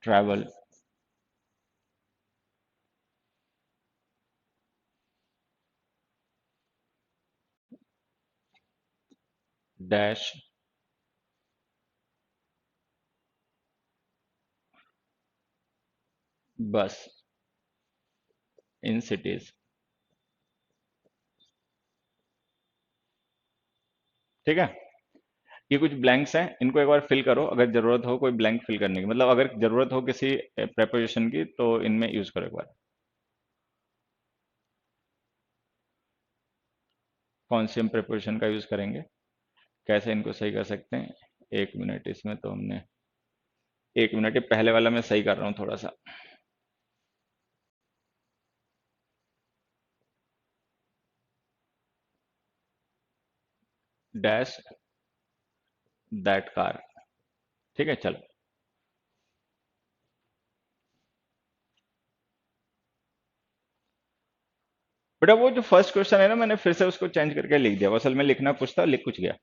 A: ट्रैवल डैश बस इन सिटीज, ठीक है। ये कुछ ब्लैंक्स हैं, इनको एक बार फिल करो। अगर जरूरत हो कोई ब्लैंक फिल करने की, मतलब अगर जरूरत हो किसी प्रेपोजिशन की, तो इनमें यूज करो एक बार। कौन सी हम प्रेपोजिशन का यूज करेंगे, कैसे इनको सही कर सकते हैं? 1 मिनट, इसमें तो हमने 1 मिनट, ये पहले वाला मैं सही कर रहा हूँ थोड़ा सा। डैश दैट कार, ठीक है। चलो बेटा, वो जो फर्स्ट क्वेश्चन है ना, मैंने फिर से उसको चेंज करके लिख दिया। वो असल में लिखना कुछ था, लिख कुछ गया।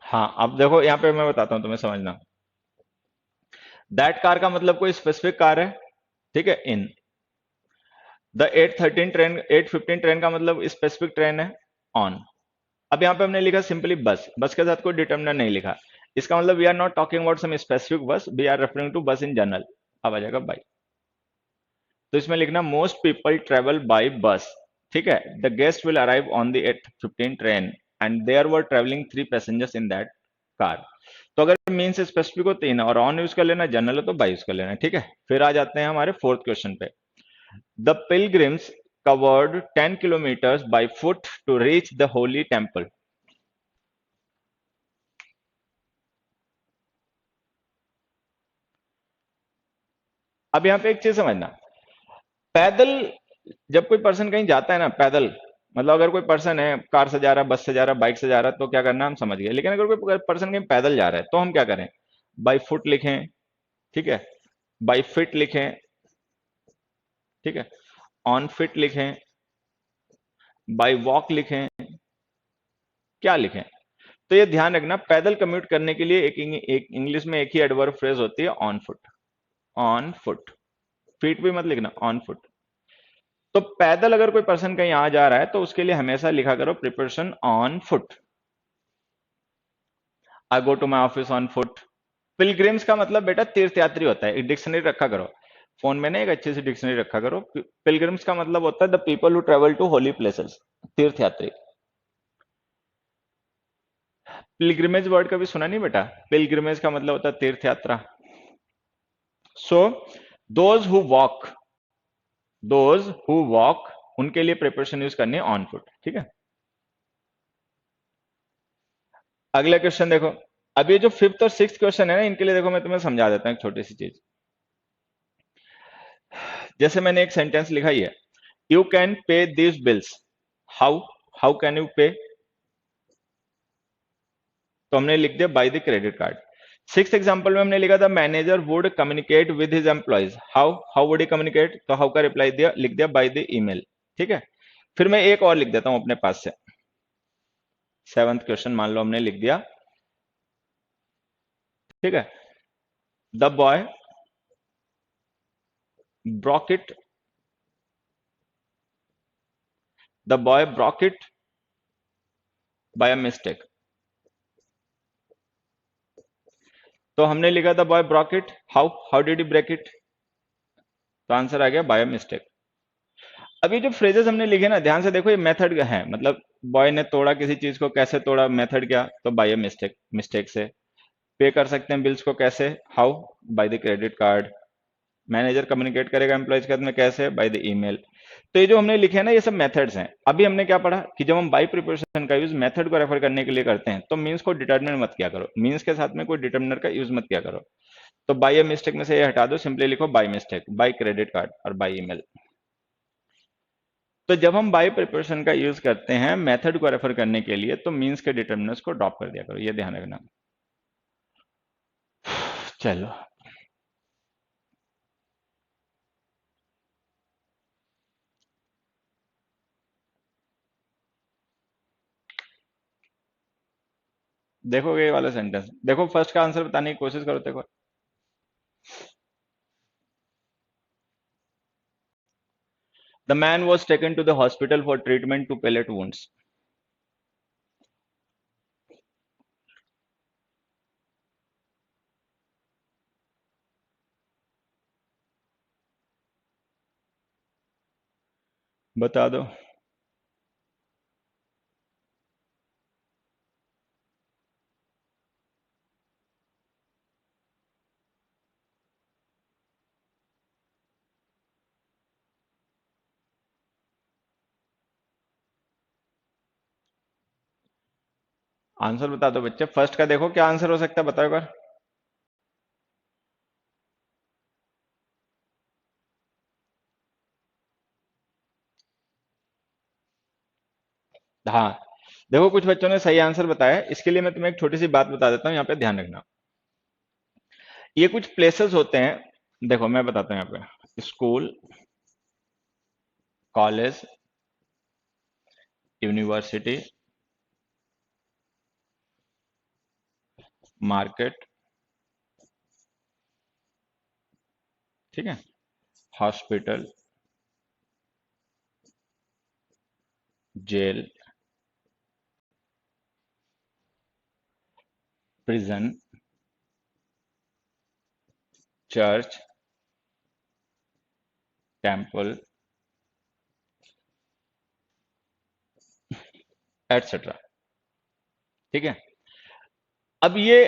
A: हाँ, अब देखो यहाँ पे मैं बताता हूँ तुम्हें, समझना। दैट कार का मतलब कोई स्पेसिफिक कार है, ठीक है, इन। द 8:15 ट्रेन का मतलब स्पेसिफिक ट्रेन है, ऑन। अब यहाँ पे हमने लिखा सिंपली बस, बस के साथ कोई डिटर्मिनर नहीं लिखा। इसका मतलब we are not talking about some specific bus, we are referring to bus in general. अब आ जाएगा बाई। तो इसमें लिखना most people travel by bus. ठीक है, the guest will arrive on the 8:15 train and there were travelling 3 passengers in that car. तो अगर means specific हो 3 और ऑन यूज कर लेना, जनरल हो तो बाय यूज कर लेना। ठीक है, फिर आ जाते हैं हमारे फोर्थ क्वेश्चन पे। The pilgrims covered 10 kilometres by foot to reach the holy temple. अब यहाँ पे एक चीज समझना, पैदल जब कोई पर्सन कहीं जाता है ना पैदल, मतलब अगर कोई पर्सन है कार से जा रहा है, बस से जा रहा है, बाइक से जा रहा है, तो क्या करना है हम समझ गए। लेकिन अगर कोई पर्सन कहीं पैदल जा रहा है तो हम क्या करें, बाई फुट लिखें, ठीक है, बाई फिट लिखें, ठीक है, ऑन फिट लिखें, बाई वॉक लिखें, क्या लिखें। तो ये ध्यान रखना, पैदल कम्यूट करने के लिए एक इंग्लिश में एक ही एडवर्ब फ्रेज होती है, on foot. On foot, feet भी मत लिखना, ऑन फुट। तो पैदल अगर कोई पर्सन कहीं आ जा रहा है तो उसके लिए हमेशा लिखा करो preposition on foot. I go to my office on foot. Pilgrims का मतलब बेटा तीर्थयात्री होता है, एक डिक्शनरी रखा करो फोन में ना, एक अच्छी सी डिक्शनरी रखा करो। पिलग्रिम्स का मतलब होता है the people who travel to holy places, तीर्थयात्री। पिलग्रिमेज वर्ड कभी सुना नहीं बेटा? पिलग्रिमेज का मतलब होता है तीर्थ यात्रा। So those who walk, those who walk, उनके लिए प्रिपरेशन यूज करनी है ऑन फुट। ठीक है, अगला क्वेश्चन देखो। अब ये जो फिफ्थ और सिक्स क्वेश्चन है ना, इनके लिए देखो मैं तुम्हें समझा देता हूँ एक छोटी सी चीज। जैसे मैंने एक सेंटेंस लिखा ही है, you can pay this bills, how, how can you पे, तो हमने लिख दिया by the credit card. Six example में हमने लिखा था manager would communicate with his employees, how, how would he communicate, तो हाउ का रिप्लाई दिया, लिख दिया बाय द ईमेल। ठीक है, फिर मैं एक और लिख देता हूं अपने पास से। सेवंथ क्वेश्चन मान लो हमने लिख दिया, ठीक है, the boy broke it, the boy broke it by a mistake. तो हमने लिखा था boy broke it, how, how did he break it, तो आंसर आ गया बाय मिस्टेक। अब ये जो फ्रेजेस हमने लिखे ना, ध्यान से देखो, ये मेथड है, मतलब बॉय ने तोड़ा किसी चीज को, कैसे तोड़ा, मेथड क्या, तो बाय मिस्टेक, मिस्टेक से। पे कर सकते हैं बिल्स को कैसे, how, by the credit card. Manager communicate करेगा एम्प्लॉयज के साथ में कैसे, बाय द ईमेल। तो ये जो हमने लिखे हैं ना, ये सब मेथड्स हैं। अभी हमने क्या पढ़ा कि जब हम बाई प्रिपोजिशन का यूज मेथड को रेफर करने के लिए करते हैं तो मीन्स को डिटर्मिनेंट मत किया करो, मीन्स के साथ में कोई डिटर्मिनर का यूज मत किया करो। तो बाय मिस्टेक में से ये हटा दो, सिंपली लिखो by mistake, by credit card और बाय ईमेल। तो जब हम बाय प्रिपोजिशन का यूज करते हैं मेथड को रेफर करने के लिए, तो मीन्स के डिटर्मिनर्स को ड्रॉप कर दिया करो, ये ध्यान रखना। चलो, देखो ये वाला सेंटेंस देखो, फर्स्ट का आंसर बताने की कोशिश करो। देखो, the man was taken to the hospital for treatment to pellet wounds. बता दो। आंसर बता दो बच्चे, फर्स्ट का देखो क्या आंसर हो सकता है, बताओ एक बार। हाँ, देखो कुछ बच्चों ने सही आंसर बताया, इसके लिए मैं तुम्हें एक छोटी सी बात बता देता हूँ, यहाँ पे ध्यान रखना। ये कुछ प्लेसेस होते हैं, देखो मैं बताता हूँ यहाँ पे, स्कूल, कॉलेज, यूनिवर्सिटी, मार्केट, ठीक है, hospital, jail, prison, church, temple etcetera. ठीक है। अब ये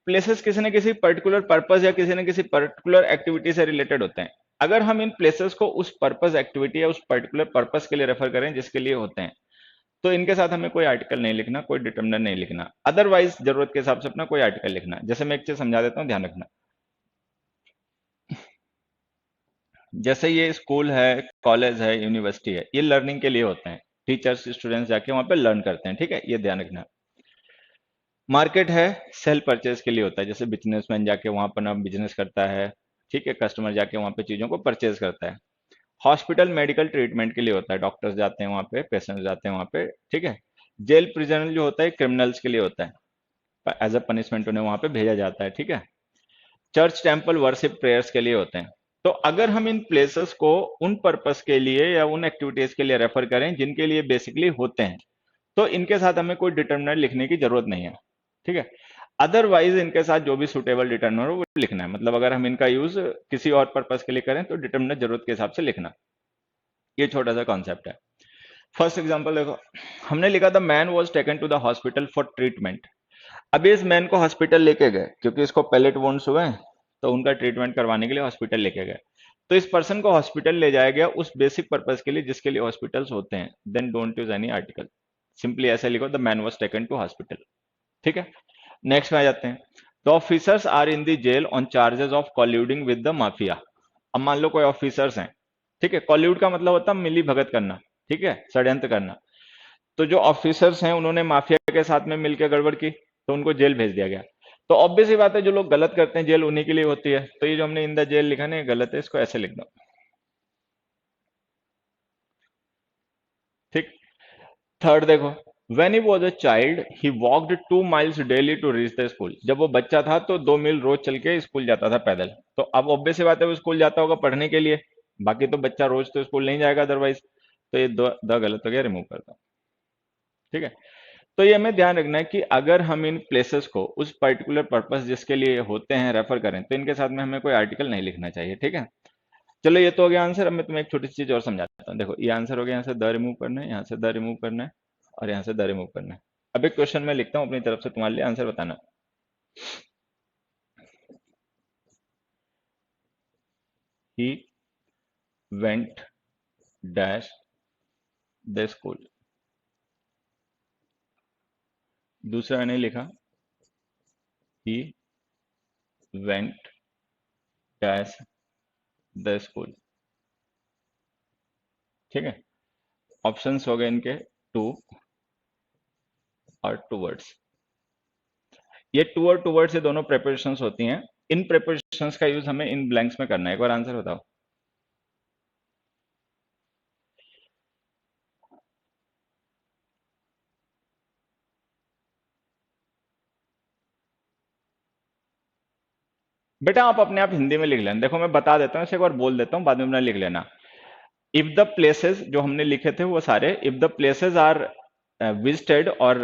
A: प्लेसेस किसी न किसी पर्टिकुलर पर्पस या किसी न किसी पर्टिकुलर एक्टिविटी से रिलेटेड होते हैं। अगर हम इन प्लेसेस को उस पर्पस एक्टिविटी या उस पर्टिकुलर पर्पस के लिए रेफर करें जिसके लिए होते हैं, तो इनके साथ हमें कोई आर्टिकल नहीं लिखना, कोई डिटर्मिनर नहीं लिखना। अदरवाइज जरूरत के हिसाब से अपना कोई आर्टिकल लिखना। जैसे मैं एक चीज समझा देता हूँ, ध्यान रखना। जैसे ये स्कूल है, कॉलेज है, यूनिवर्सिटी है, ये लर्निंग के लिए होते हैं। टीचर्स स्टूडेंट्स जाके वहां पे लर्न करते हैं। ठीक है, ये ध्यान रखना। मार्केट है, सेल परचेज के लिए होता है। जैसे बिजनेसमैन जाके वहां पर ना बिजनेस करता है। ठीक है, कस्टमर जाके वहां पे चीजों को परचेज करता है। हॉस्पिटल मेडिकल ट्रीटमेंट के लिए होता है। डॉक्टर्स जाते हैं वहां पे, पेशेंट्स जाते हैं वहां पे। ठीक है। जेल प्रिजनल जो होता है क्रिमिनल्स के लिए होता है, एज अ पनिशमेंट उन्हें वहां पे भेजा जाता है। ठीक है। चर्च टेम्पल वर्शिप प्रेयर्स के लिए होते हैं। तो अगर हम इन प्लेसेस को उन पर्पस के लिए या उन एक्टिविटीज के लिए रेफर करें जिनके लिए बेसिकली होते हैं, तो इनके साथ हमें कोई डिटर्मिनर लिखने की जरूरत नहीं है। ठीक है। अदरवाइज इनके साथ जो भी सुटेबल डिटर्मिनर हो वो लिखना है। मतलब अगर हम इनका यूज किसी और पर्पस के लिए करें तो डिटर्मिनर जरूरत के हिसाब से लिखना। ये छोटा सा कॉन्सेप्ट है। फर्स्ट एग्जांपल देखो, हमने लिखा था man was taken to the hospital for treatment. अभी इस मैन को हॉस्पिटल लेके गए क्योंकि इसको पैलेट वुंड्स हुए हैं, तो उनका ट्रीटमेंट करवाने के लिए हॉस्पिटल लेके गए। तो इस पर्सन को हॉस्पिटल ले जाया गया उस बेसिक पर्पस के लिए जिसके लिए हॉस्पिटल्स होते हैं। Then don't use any article, simply ऐसे लिखो, the man was taken to hospital. ठीक है। नेक्स्ट में आ जाते हैं। The officers are in the jail on charges of colluding with the mafia. अब मान लो कोई ऑफिसर्स हैं। ठीक है, कॉल्यूड का मतलब होता है मिली भगत करना। ठीक है, षड्यंत्र करना। तो जो ऑफिसर्स हैं उन्होंने माफिया के साथ में मिलकर गड़बड़ की, तो उनको जेल भेज दिया गया। तो ऑब्वियस ही बात है, जो लोग गलत करते हैं जेल उन्हीं के लिए होती है। तो ये जो हमने इन द जेल लिखा ना, ये गलत है, इसको ऐसे लिख दो। ठीक। थर्ड देखो, when he was a child he walked 2 miles daily to reach the school. जब वो बच्चा था तो 2 मील रोज चल के स्कूल जाता था पैदल। तो अब ऑब्वियस सी बात है वो स्कूल जाता होगा पढ़ने के लिए। बाकी तो बच्चा रोज तो स्कूल नहीं जाएगा अदरवाइज। तो ये द गलत हो गया, रिमूव कर दो। ठीक है। तो ये हमें ध्यान रखना है कि अगर हम इन प्लेसेस को उस पर्टिकुलर पर्पस जिसके लिए होते हैं रेफर करें, तो इनके साथ में हमें कोई आर्टिकल नहीं लिखना चाहिए। ठीक है। चलो ये तो हो गया आंसर। अब मैं तुम्हें एक छोटी सी चीज और समझाता हूँ। देखो ये आंसर हो गया, यहाँ से द रिमूव करना है, यहाँ से द रिमूव करना है, और यहाँ से द रिमूव करना है। अब एक क्वेश्चन मैं लिखता हूँ अपनी तरफ से, तुम्हारे लिए आंसर बताना। He went dash the school. दूसरा मैंने लिखा, he went dash the school. ठीक है। ऑप्शंस हो गए इनके टू और टूवर्ड्स। ये टू और टूवर्ड्स ये दोनों प्रेपोजिशंस होती हैं। इन प्रेपोजिशंस का यूज हमें इन ब्लैंक्स में करना है। एक बार आंसर बताओ। बेटा आप अपने आप हिंदी में लिख लेना। देखो मैं बता देता हूँ, इसे एक बार बोल देता हूँ, बाद में अपना लिख लेना। इफ द प्लेसेस जो हमने लिखे थे वो सारे, if the places are visited और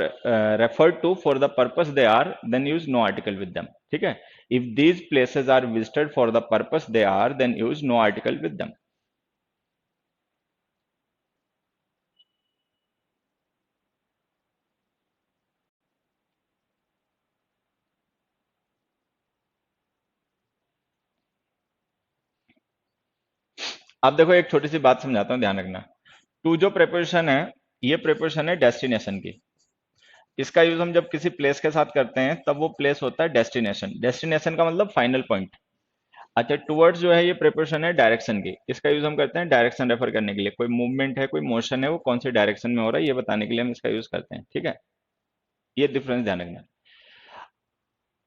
A: referred to for the purpose they are, then use no article with them. ठीक है। If these places are visited for the purpose they are, then use no article with them. अब देखो एक छोटी सी बात समझाता हूँ, ध्यान रखना। टू जो प्रेपोजिशन है, ये प्रेपोजिशन है डेस्टिनेशन की। इसका यूज हम जब किसी प्लेस के साथ करते हैं तब वो प्लेस होता है डेस्टिनेशन। डेस्टिनेशन का मतलब फाइनल पॉइंट। अच्छा, टुवर्ड्स जो है ये प्रिपरेशन है डायरेक्शन की। इसका यूज हम करते हैं डायरेक्शन रेफर करने के लिए। कोई मूवमेंट है, कोई मोशन है, वो कौन सी डायरेक्शन में हो रहा है ये बताने के लिए हम इसका यूज करते हैं। ठीक है। ये डिफरेंस ध्यान रखना।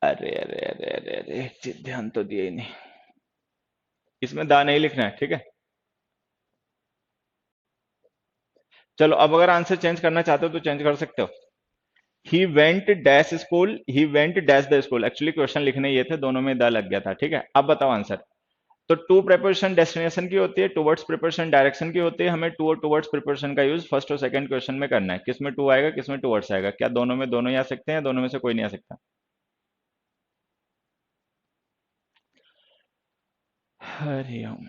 A: अरे अरे अरे अरे अरे, एक चीज ध्यान तो दिया ही नहीं। इसमें दा नहीं लिखना है। ठीक है। चलो अब अगर आंसर चेंज करना चाहते हो तो चेंज कर सकते हो। He went dash school, he went dash the school. Actually question लिखने ये थे, दोनों में द लग गया था। ठीक है। अब बताओ आंसर। तो टू प्रिपरेशन डेस्टिनेशन की होती है, टुवर्ड्स प्रिपरेशन डायरेक्शन की होती है। हमें टू और टुवर्ड्स प्रिपरेशन का यूज फर्स्ट और सेकंड क्वेश्चन में करना है। किसमें टू आएगा, किसमें टुवर्ड्स आएगा? क्या दोनों में दोनों ही आ सकते हैं, दोनों में से कोई नहीं आ सकता? हरिओम।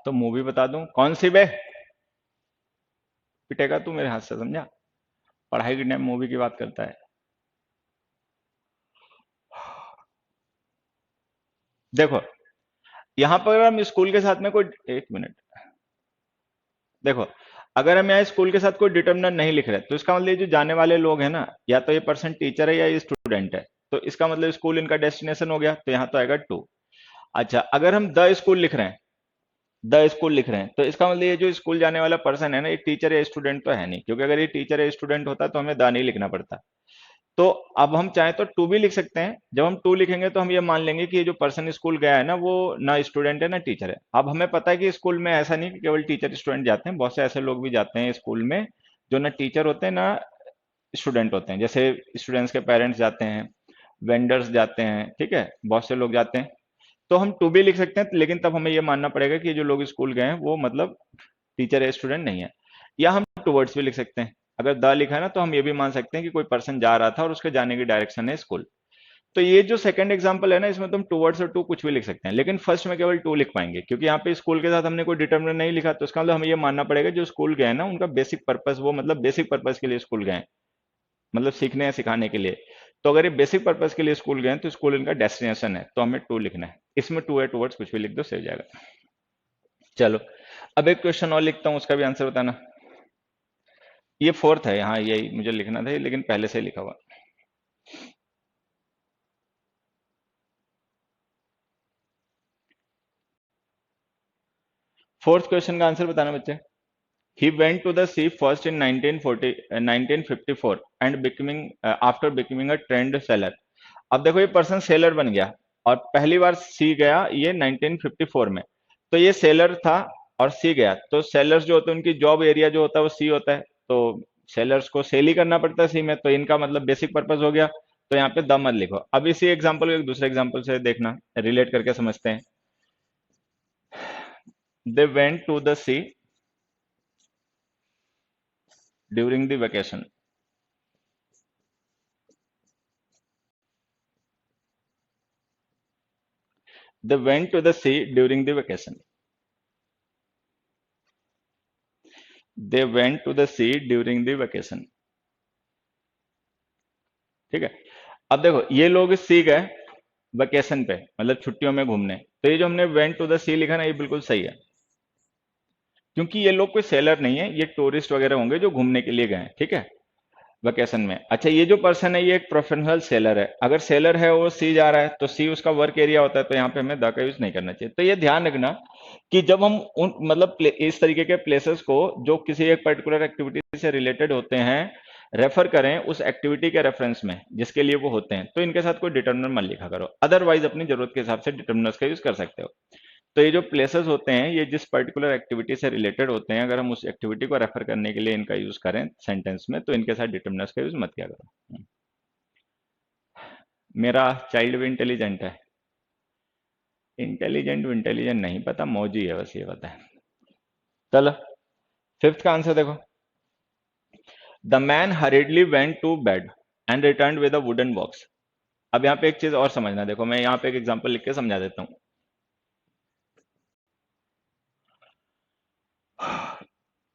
A: तो मूवी बता दूं कौन सी बे? पिटेगा तू मेरे हाथ से, समझा? पढ़ाई के टाइम मूवी की बात करता है। देखो, यहां पर हम स्कूल के साथ में कोई, एक मिनट, देखो, अगर हम यहाँ स्कूल के साथ कोई डिटर्मिनर नहीं लिख रहे तो इसका मतलब ये जो जाने वाले लोग हैं ना, या तो ये पर्सन टीचर है या ये स्टूडेंट है, तो इसका मतलब स्कूल इनका डेस्टिनेशन हो गया, तो यहाँ तो आएगा टू। अच्छा, अगर हम द स्कूल लिख रहे हैं, द स्कूल लिख रहे हैं, तो इसका मतलब ये जो स्कूल जाने वाला पर्सन है ना, ये टीचर या स्टूडेंट तो है नहीं, क्योंकि अगर ये टीचर या स्टूडेंट होता तो हमें द नहीं लिखना पड़ता। तो अब हम चाहें तो टू भी लिख सकते हैं। जब हम टू लिखेंगे तो हम ये मान लेंगे कि ये जो पर्सन स्कूल गया है ना, वो ना स्टूडेंट है ना टीचर है। अब हमें पता है कि स्कूल में ऐसा नहीं कि केवल टीचर स्टूडेंट जाते हैं, बहुत से ऐसे लोग भी जाते हैं स्कूल में जो ना टीचर होते हैं ना स्टूडेंट होते हैं। जैसे स्टूडेंट्स के पेरेंट्स जाते हैं, वेंडर्स जाते हैं, ठीक है, बहुत से लोग जाते हैं। तो हम टू भी लिख सकते हैं, लेकिन तब हमें ये मानना पड़ेगा कि ये जो लोग स्कूल गए हैं वो मतलब टीचर या स्टूडेंट नहीं है। या हम टूवर्ड्स भी लिख सकते हैं। अगर द लिखा है ना, तो हम ये भी मान सकते हैं कि कोई पर्सन जा रहा था और उसके जाने की डायरेक्शन है स्कूल। तो ये जो सेकंड एग्जांपल है ना, इसमें तुम टूवर्ड्स और टू कुछ भी लिख सकते हैं, लेकिन फर्स्ट में केवल टू लिख पाएंगे, क्योंकि यहाँ पे स्कूल के साथ हमने कोई डिटर्मिनेंट नहीं लिखा। तो इसका मतलब हमें ये मानना पड़ेगा जो स्कूल गए हैं ना, उनका बेसिक पर्पस, वो मतलब बेसिक पर्पस के लिए स्कूल गए हैं, मतलब सीखने या सिखाने के लिए। तो अगर ये बेसिक पर्पस के लिए स्कूल गए हैं तो स्कूल इनका डेस्टिनेशन है, तो हमें टू लिखना है। इसमें टू है, टूवर्ड्स कुछ भी लिख दो, सही हो जाएगा। चलो, अब एक क्वेश्चन और लिखता हूँ, उसका भी आंसर बताना। ये फोर्थ है, हाँ यही मुझे लिखना था, लेकिन पहले से ही लिखा हुआ। फोर्थ क्वेश्चन का आंसर बताना बच्चे। He went to the sea first in 1954 and becoming after becoming a trained sailor. अब देखो, ये पर्सन सेलर बन गया और पहली बार सी गया ये 1954 में। तो ये सेलर था और सी गया, तो सेलर्स जो होते हैं उनकी जॉब एरिया जो होता है वो सी होता है, तो सेलर्स को सेल ही करना पड़ता है सी में, तो इनका मतलब बेसिक पर्पस हो गया। तो यहाँ पे द मत लिखो। अब इसी एग्जांपल को एक दूसरे एग्जांपल से देखना, रिलेट करके समझते हैं। They went to the sea during the vacation. They went to the sea during the vacation. They went to the sea during the vacation. ठीक है। अब देखो, ये लोग सी गए वेकेशन पे, मतलब छुट्टियों में घूमने, तो ये जो हमने वेंट टू द सी लिखा ना, ये बिल्कुल सही है, क्योंकि ये लोग कोई सेलर नहीं है, ये टूरिस्ट वगैरह होंगे जो घूमने के लिए गए हैं, ठीक है, वेकेशन में। अच्छा, ये जो पर्सन है ये एक प्रोफेशनल सेलर है। अगर सेलर है वो सी जा रहा है तो सी उसका वर्क एरिया होता है, तो यहाँ पे हमें द का यूज नहीं करना चाहिए। तो ये ध्यान रखना कि जब हम उन मतलब इस तरीके के प्लेसेस को जो किसी एक पर्टिकुलर एक्टिविटी से रिलेटेड होते हैं रेफर करें उस एक्टिविटी के रेफरेंस में जिसके लिए वो होते हैं, तो इनके साथ कोई डिटर्मिनर मत लिखा करो। अदरवाइज अपनी जरूरत के हिसाब से डिटर्मिनर्स का यूज कर सकते हो। तो ये जो प्लेसेस होते हैं ये जिस पर्टिकुलर एक्टिविटी से रिलेटेड होते हैं, अगर हम उस एक्टिविटी को रेफर करने के लिए इनका यूज करें सेंटेंस में, तो इनके साथ डिटर्मिनर्स का यूज मत किया करो। मेरा चाइल्ड भी इंटेलिजेंट है। इंटेलिजेंट इंटेलिजेंट नहीं पता, मौजी है बस, ये पता है। चलो, फिफ्थ का आंसर देखो। The man hurriedly went to bed and return with a wooden box. अब यहाँ पे एक चीज और समझना, देखो मैं यहाँ पे एक एग्जांपल लिख के समझा देता हूँ।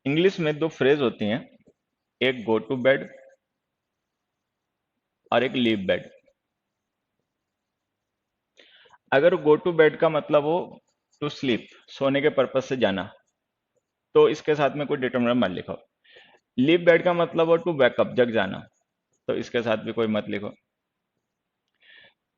A: इंग्लिश में दो फ्रेज होती हैं, एक गो टू बेड और एक लीव बेड। अगर गो टू बेड का मतलब हो टू स्लीप, सोने के पर्पज से जाना, तो इसके साथ में कोई डिटर्मिनर मत लिखो। लीव बेड का मतलब हो टू बैकअप, जग जाना, तो इसके साथ भी कोई मत लिखो।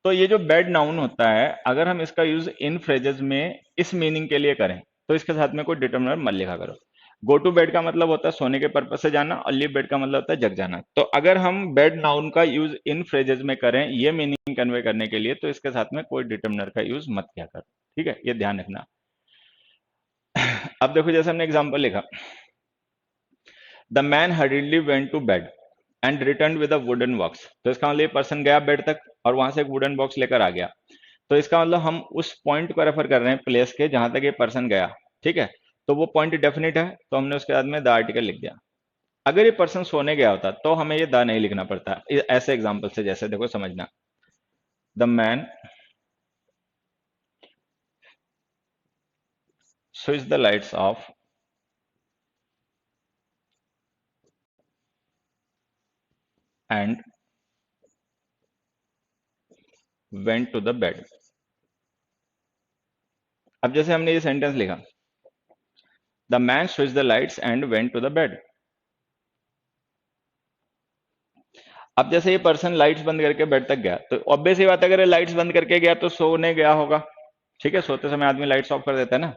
A: तो ये जो बेड नाउन होता है, अगर हम इसका यूज इन फ्रेजेस में इस मीनिंग के लिए करें तो इसके साथ में कोई डिटर्मिनर मत लिखा करो। गो टू बेड का मतलब होता है सोने के पर्पज से जाना और लीव बेड का मतलब होता है जग जाना। तो अगर हम बेड नाउन का यूज इन फ्रेजेस में करें ये मीनिंग कन्वे करने के लिए, तो इसके साथ में कोई डिटर्मिनर का यूज मत किया करो, ठीक है, ये ध्यान रखना। अब देखो, जैसे हमने एग्जाम्पल लिखा, the man hurriedly went to bed and return with a wooden box, तो इसका मतलब पर्सन गया बेड तक और वहां से एक वुडन बॉक्स लेकर आ गया। तो इसका मतलब हम उस पॉइंट को रेफर कर रहे हैं प्लेस के जहां तक ये पर्सन गया, ठीक है। तो वो पॉइंट डेफिनेट है, तो हमने उसके बाद में द आर्टिकल लिख दिया। अगर ये पर्सन सोने गया होता तो हमें ये द नहीं लिखना पड़ता। ऐसे एग्जाम्पल से, जैसे देखो समझना, the man switch the lights off and went to the bed. अब जैसे हमने ये सेंटेंस लिखा, the man switch the lights and went to the bed. अब जैसे ये पर्सन लाइट्स बंद करके बेड तक गया, तो ऑब्वियस ही बात है, अगर लाइट्स बंद करके गया तो सोने गया होगा। ठीक है, सोते समय आदमी लाइट्स ऑफ कर देता है ना।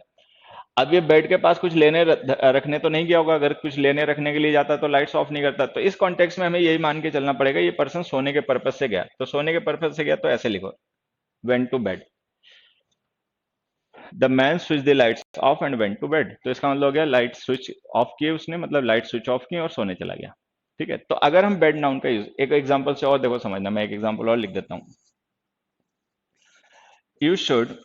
A: अब ये बेड के पास कुछ लेने रखने तो नहीं गया होगा, अगर कुछ लेने रखने के लिए जाता तो लाइट्स ऑफ नहीं करता। तो इस कॉन्टेक्स्ट में हमें यही मान के चलना पड़ेगा, ये पर्सन सोने के पर्पज से गया, तो सोने के पर्पज से गया तो ऐसे लिखो, went to bed. The man switch the lights off and went to bed, तो इसका मतलब हो गया लाइट स्विच ऑफ किए उसने, मतलब लाइट स्विच ऑफ की और सोने चला गया। ठीक है, तो अगर हम बेड नाउन का यूज एक एग्जांपल से और देखो समझना, मैं एक एग्जांपल और लिख देता हूं। You should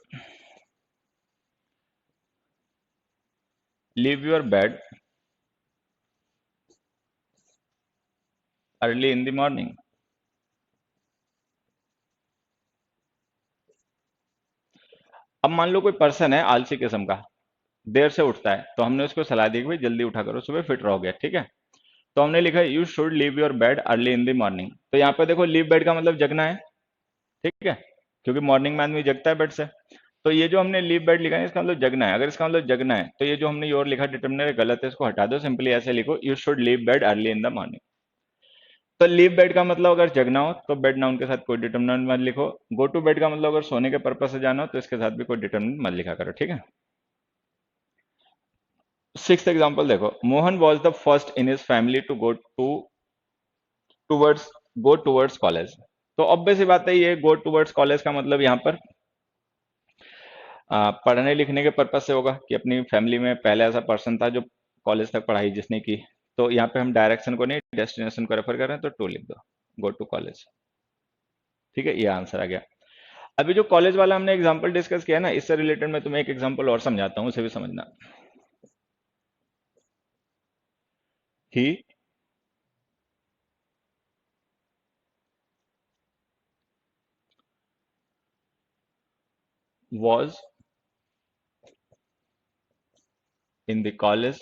A: leave your bed early in the morning. अब मान लो कोई पर्सन है आलसी किस्म का, देर से उठता है, तो हमने उसको सलाह दी कि भाई जल्दी उठा करो, सुबह फिट रहोगे। ठीक है, तो हमने लिखा you should leave your bed early in the morning. तो यहाँ पे देखो लीव बेड का मतलब जगना है। ठीक है, क्योंकि मॉर्निंग में आदमी जगता है बेड से। तो ये जो हमने लीव बेड लिखा है इसका मतलब जगना है। अगर इसका मतलब जगना है तो ये जो हमने योर लिखा डिटर्मिनर गलत है, इसको हटा दो, सिंपली ऐसे लिखो you should leave bed early in the morning. तो लीव बेड का मतलब अगर जगना हो तो बेड नाउन के साथ कोई डिटर्मिनेंट मत लिखो। गो टू बेड का मतलब अगर सोने के पर्पज से जाना हो तो इसके साथ भी कोई डिटर्मिनेंट मत लिखा करो। ठीक है, सिक्स्थ एग्जांपल देखो, Mohan was the first in his family to towards go towards college. तो ऑब्वियस सी बात है, ये गो टूवर्ड्स कॉलेज का मतलब यहाँ पर पढ़ने लिखने के पर्पज से होगा कि अपनी फैमिली में पहले ऐसा पर्सन था जो कॉलेज तक पढ़ाई जिसने की। तो यहाँ पे हम डायरेक्शन को नहीं डेस्टिनेशन को रेफर कर रहे हैं, तो टू लिख दो, गो टू कॉलेज। ठीक है, ये आंसर आ गया। अभी जो कॉलेज वाला हमने एग्जांपल डिस्कस किया ना, इससे रिलेटेड मैं तुम्हें एक एग्जांपल और समझाता हूँ, उसे भी समझना। ही was in the college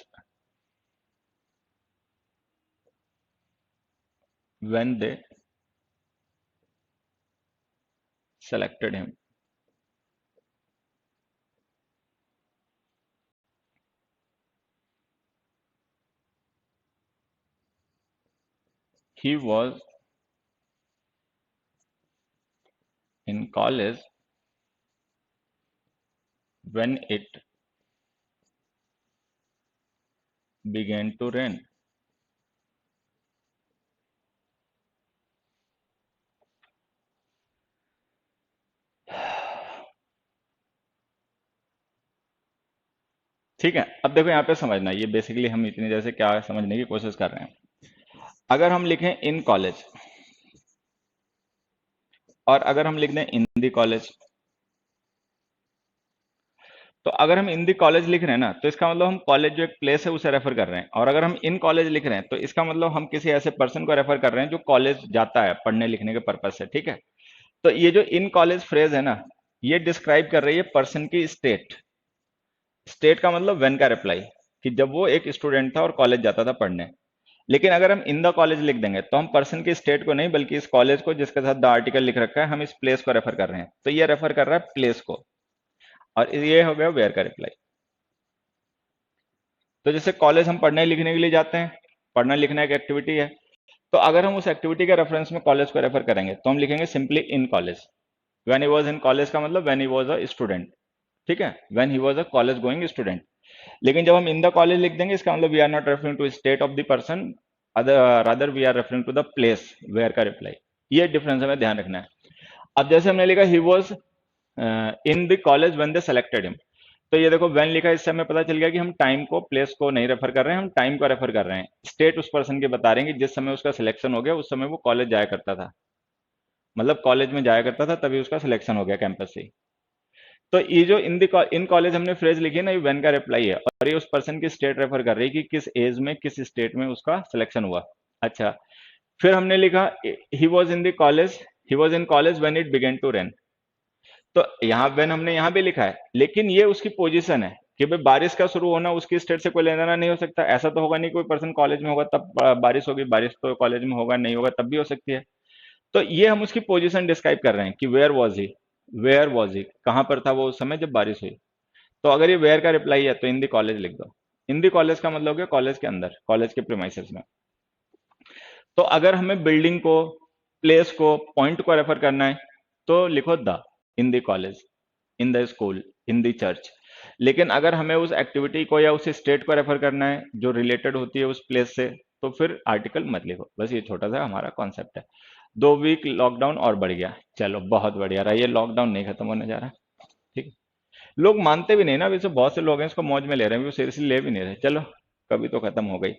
A: when they selected him. He was in college when it began to rain. ठीक है, अब देखो यहाँ पे समझना, ये बेसिकली हम इतनी देर से क्या समझने की कोशिश कर रहे हैं। अगर हम लिखें इन कॉलेज और अगर हम लिख दें इन दी कॉलेज, तो अगर हम इन दी कॉलेज लिख रहे हैं ना, तो इसका मतलब हम कॉलेज जो एक प्लेस है उसे रेफर कर रहे हैं। और अगर हम इन कॉलेज लिख रहे हैं तो इसका मतलब हम किसी ऐसे पर्सन को रेफर कर रहे हैं जो कॉलेज जाता है पढ़ने लिखने के पर्पज से। ठीक है, तो ये जो इन कॉलेज फ्रेज है ना, ये डिस्क्राइब कर रही है पर्सन की स्टेट। स्टेट का मतलब व्हेन का रिप्लाई, कि जब वो एक स्टूडेंट था और कॉलेज जाता था पढ़ने। लेकिन अगर हम इन द कॉलेज लिख देंगे तो हम पर्सन की स्टेट को नहीं बल्कि इस कॉलेज को जिसके साथ द आर्टिकल लिख रखा है, हम इस प्लेस को रेफर कर रहे हैं। तो ये रेफर कर रहा है प्लेस को, और ये हो गया वेयर का रिप्लाई। तो जैसे कॉलेज हम पढ़ने लिखने के लिए जाते हैं, पढ़ना लिखना एक एक्टिविटी है, तो अगर हम उस एक्टिविटी के रेफरेंस में कॉलेज को रेफर करेंगे तो हम लिखेंगे simply in college. When he was in college का मतलब when he was a student. ठीक है, when he was a college going student. लेकिन जब हम इन द कॉलेज लिख देंगे इसका मतलब we are not referring to state of the person, other rather we are referring to the place where का रिप्लाई। ये डिफरेंस हमें ध्यान रखना है। अब जैसे हमने लिखा he was in the college when they selected him, तो ये देखो व्हेन लिखा है, इससे हमें पता चल गया कि हम टाइम को प्लेस को नहीं रेफर कर रहे हैं, हम टाइम को रेफर कर रहे हैं। स्टेट उस पर्सन की बता रहे हैं कि जिस समय उसका सिलेक्शन हो गया उस समय वो कॉलेज जाया करता था, मतलब कॉलेज में जाया करता था तभी उसका सिलेक्शन हो गया कैंपस से। तो ये जो इन कॉलेज हमने फ्रेज लिखी है ना, ये व्हेन का रिप्लाई है, और ये उस पर्सन की स्टेट रेफर कर रही है कि किस एज में किस स्टेट में उसका सिलेक्शन हुआ। अच्छा, फिर हमने लिखा he was in the college, he was in college when it began to rain. तो यहाँ व्हेन हमने यहाँ भी लिखा है, लेकिन ये उसकी पोजीशन है, कि भाई बारिश का शुरू होना उसकी स्टेट से कोई लेना देना नहीं हो सकता। ऐसा तो होगा नहीं कोई पर्सन कॉलेज में होगा तब बारिश होगी, बारिश तो कॉलेज में होगा नहीं होगा तब भी हो सकती है। तो ये हम उसकी पोजीशन डिस्क्राइब कर रहे हैं कि where was he, where was he, कहां पर था वो उस समय जब बारिश हुई। तो अगर ये वेयर का रिप्लाई है तो इन दी कॉलेज लिख दो। इन दी कॉलेज का मतलब हो गया कॉलेज के अंदर, कॉलेज के प्रीमाइसेस में। तो अगर हमें बिल्डिंग को, प्लेस को, पॉइंट को रेफर करना है तो लिखो the, in the college, in the school, in the church. लेकिन अगर हमें उस एक्टिविटी को या उस स्टेट को रेफर करना है जो रिलेटेड होती है उस प्लेस से, तो फिर आर्टिकल मत लिखो। बस ये छोटा सा हमारा कॉन्सेप्ट है। 2 वीक लॉकडाउन और बढ़ गया, चलो बहुत बढ़िया रहा, ये लॉकडाउन नहीं खत्म होने जा रहा। ठीक है, लोग मानते भी नहीं ना, वैसे बहुत से लोग हैं इसको मौज में ले रहे हैं, वो सीरियसली ले भी नहीं रहे। चलो कभी तो खत्म हो गई।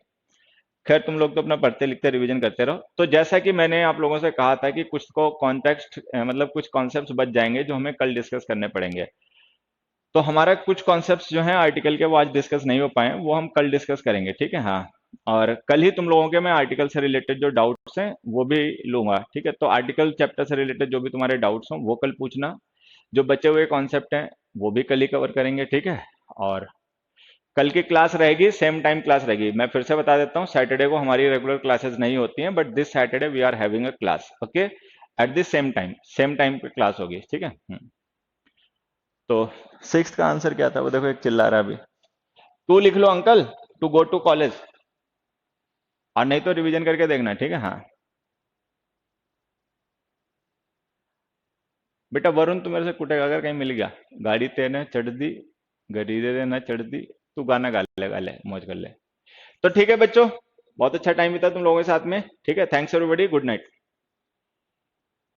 A: खैर तुम लोग तो अपना पढ़ते लिखते रिवीजन करते रहो। तो जैसा कि मैंने आप लोगों से कहा था कि कुछ को कॉन्टेक्स्ट मतलब कुछ कॉन्सेप्ट्स बच जाएंगे जो हमें कल डिस्कस करने पड़ेंगे। तो हमारा कुछ कॉन्सेप्ट्स जो हैं आर्टिकल के वो आज डिस्कस नहीं हो पाए, वो हम कल डिस्कस करेंगे, ठीक है। हाँ, और कल ही तुम लोगों के मैं आर्टिकल से रिलेटेड जो डाउट्स हैं वो भी लूंगा, ठीक है। तो आर्टिकल चैप्टर से रिलेटेड जो भी तुम्हारे डाउट्स हों वो कल पूछना। जो बचे हुए कॉन्सेप्ट हैं वो भी कल ही कवर करेंगे, ठीक है। और कल की क्लास रहेगी, सेम टाइम क्लास रहेगी। मैं फिर से बता देता हूँ, सैटरडे को हमारी रेगुलर क्लासेस नहीं होती हैं, but this Saturday we are having a class, okay, at this same time पे क्लास होगी, ठीक है। तो सिक्स का आंसर क्या था वो देखो, एक चिल्ला रहा है अभी। टू लिख लो uncle, to go to college, और नहीं तो रिवीजन करके देखना, ठीक है। हाँ बेटा वरुण, तू मेरे से कुटेगा अगर कहीं मिल गया। गाड़ी तेने चढ़ दी, गरीदे दे ना चढ़ दी, तू गाना गा ले, मौज कर ले। तो ठीक है बच्चों, बहुत अच्छा टाइम बीता तुम लोगों के साथ में, ठीक है। Thanks everybody, good night.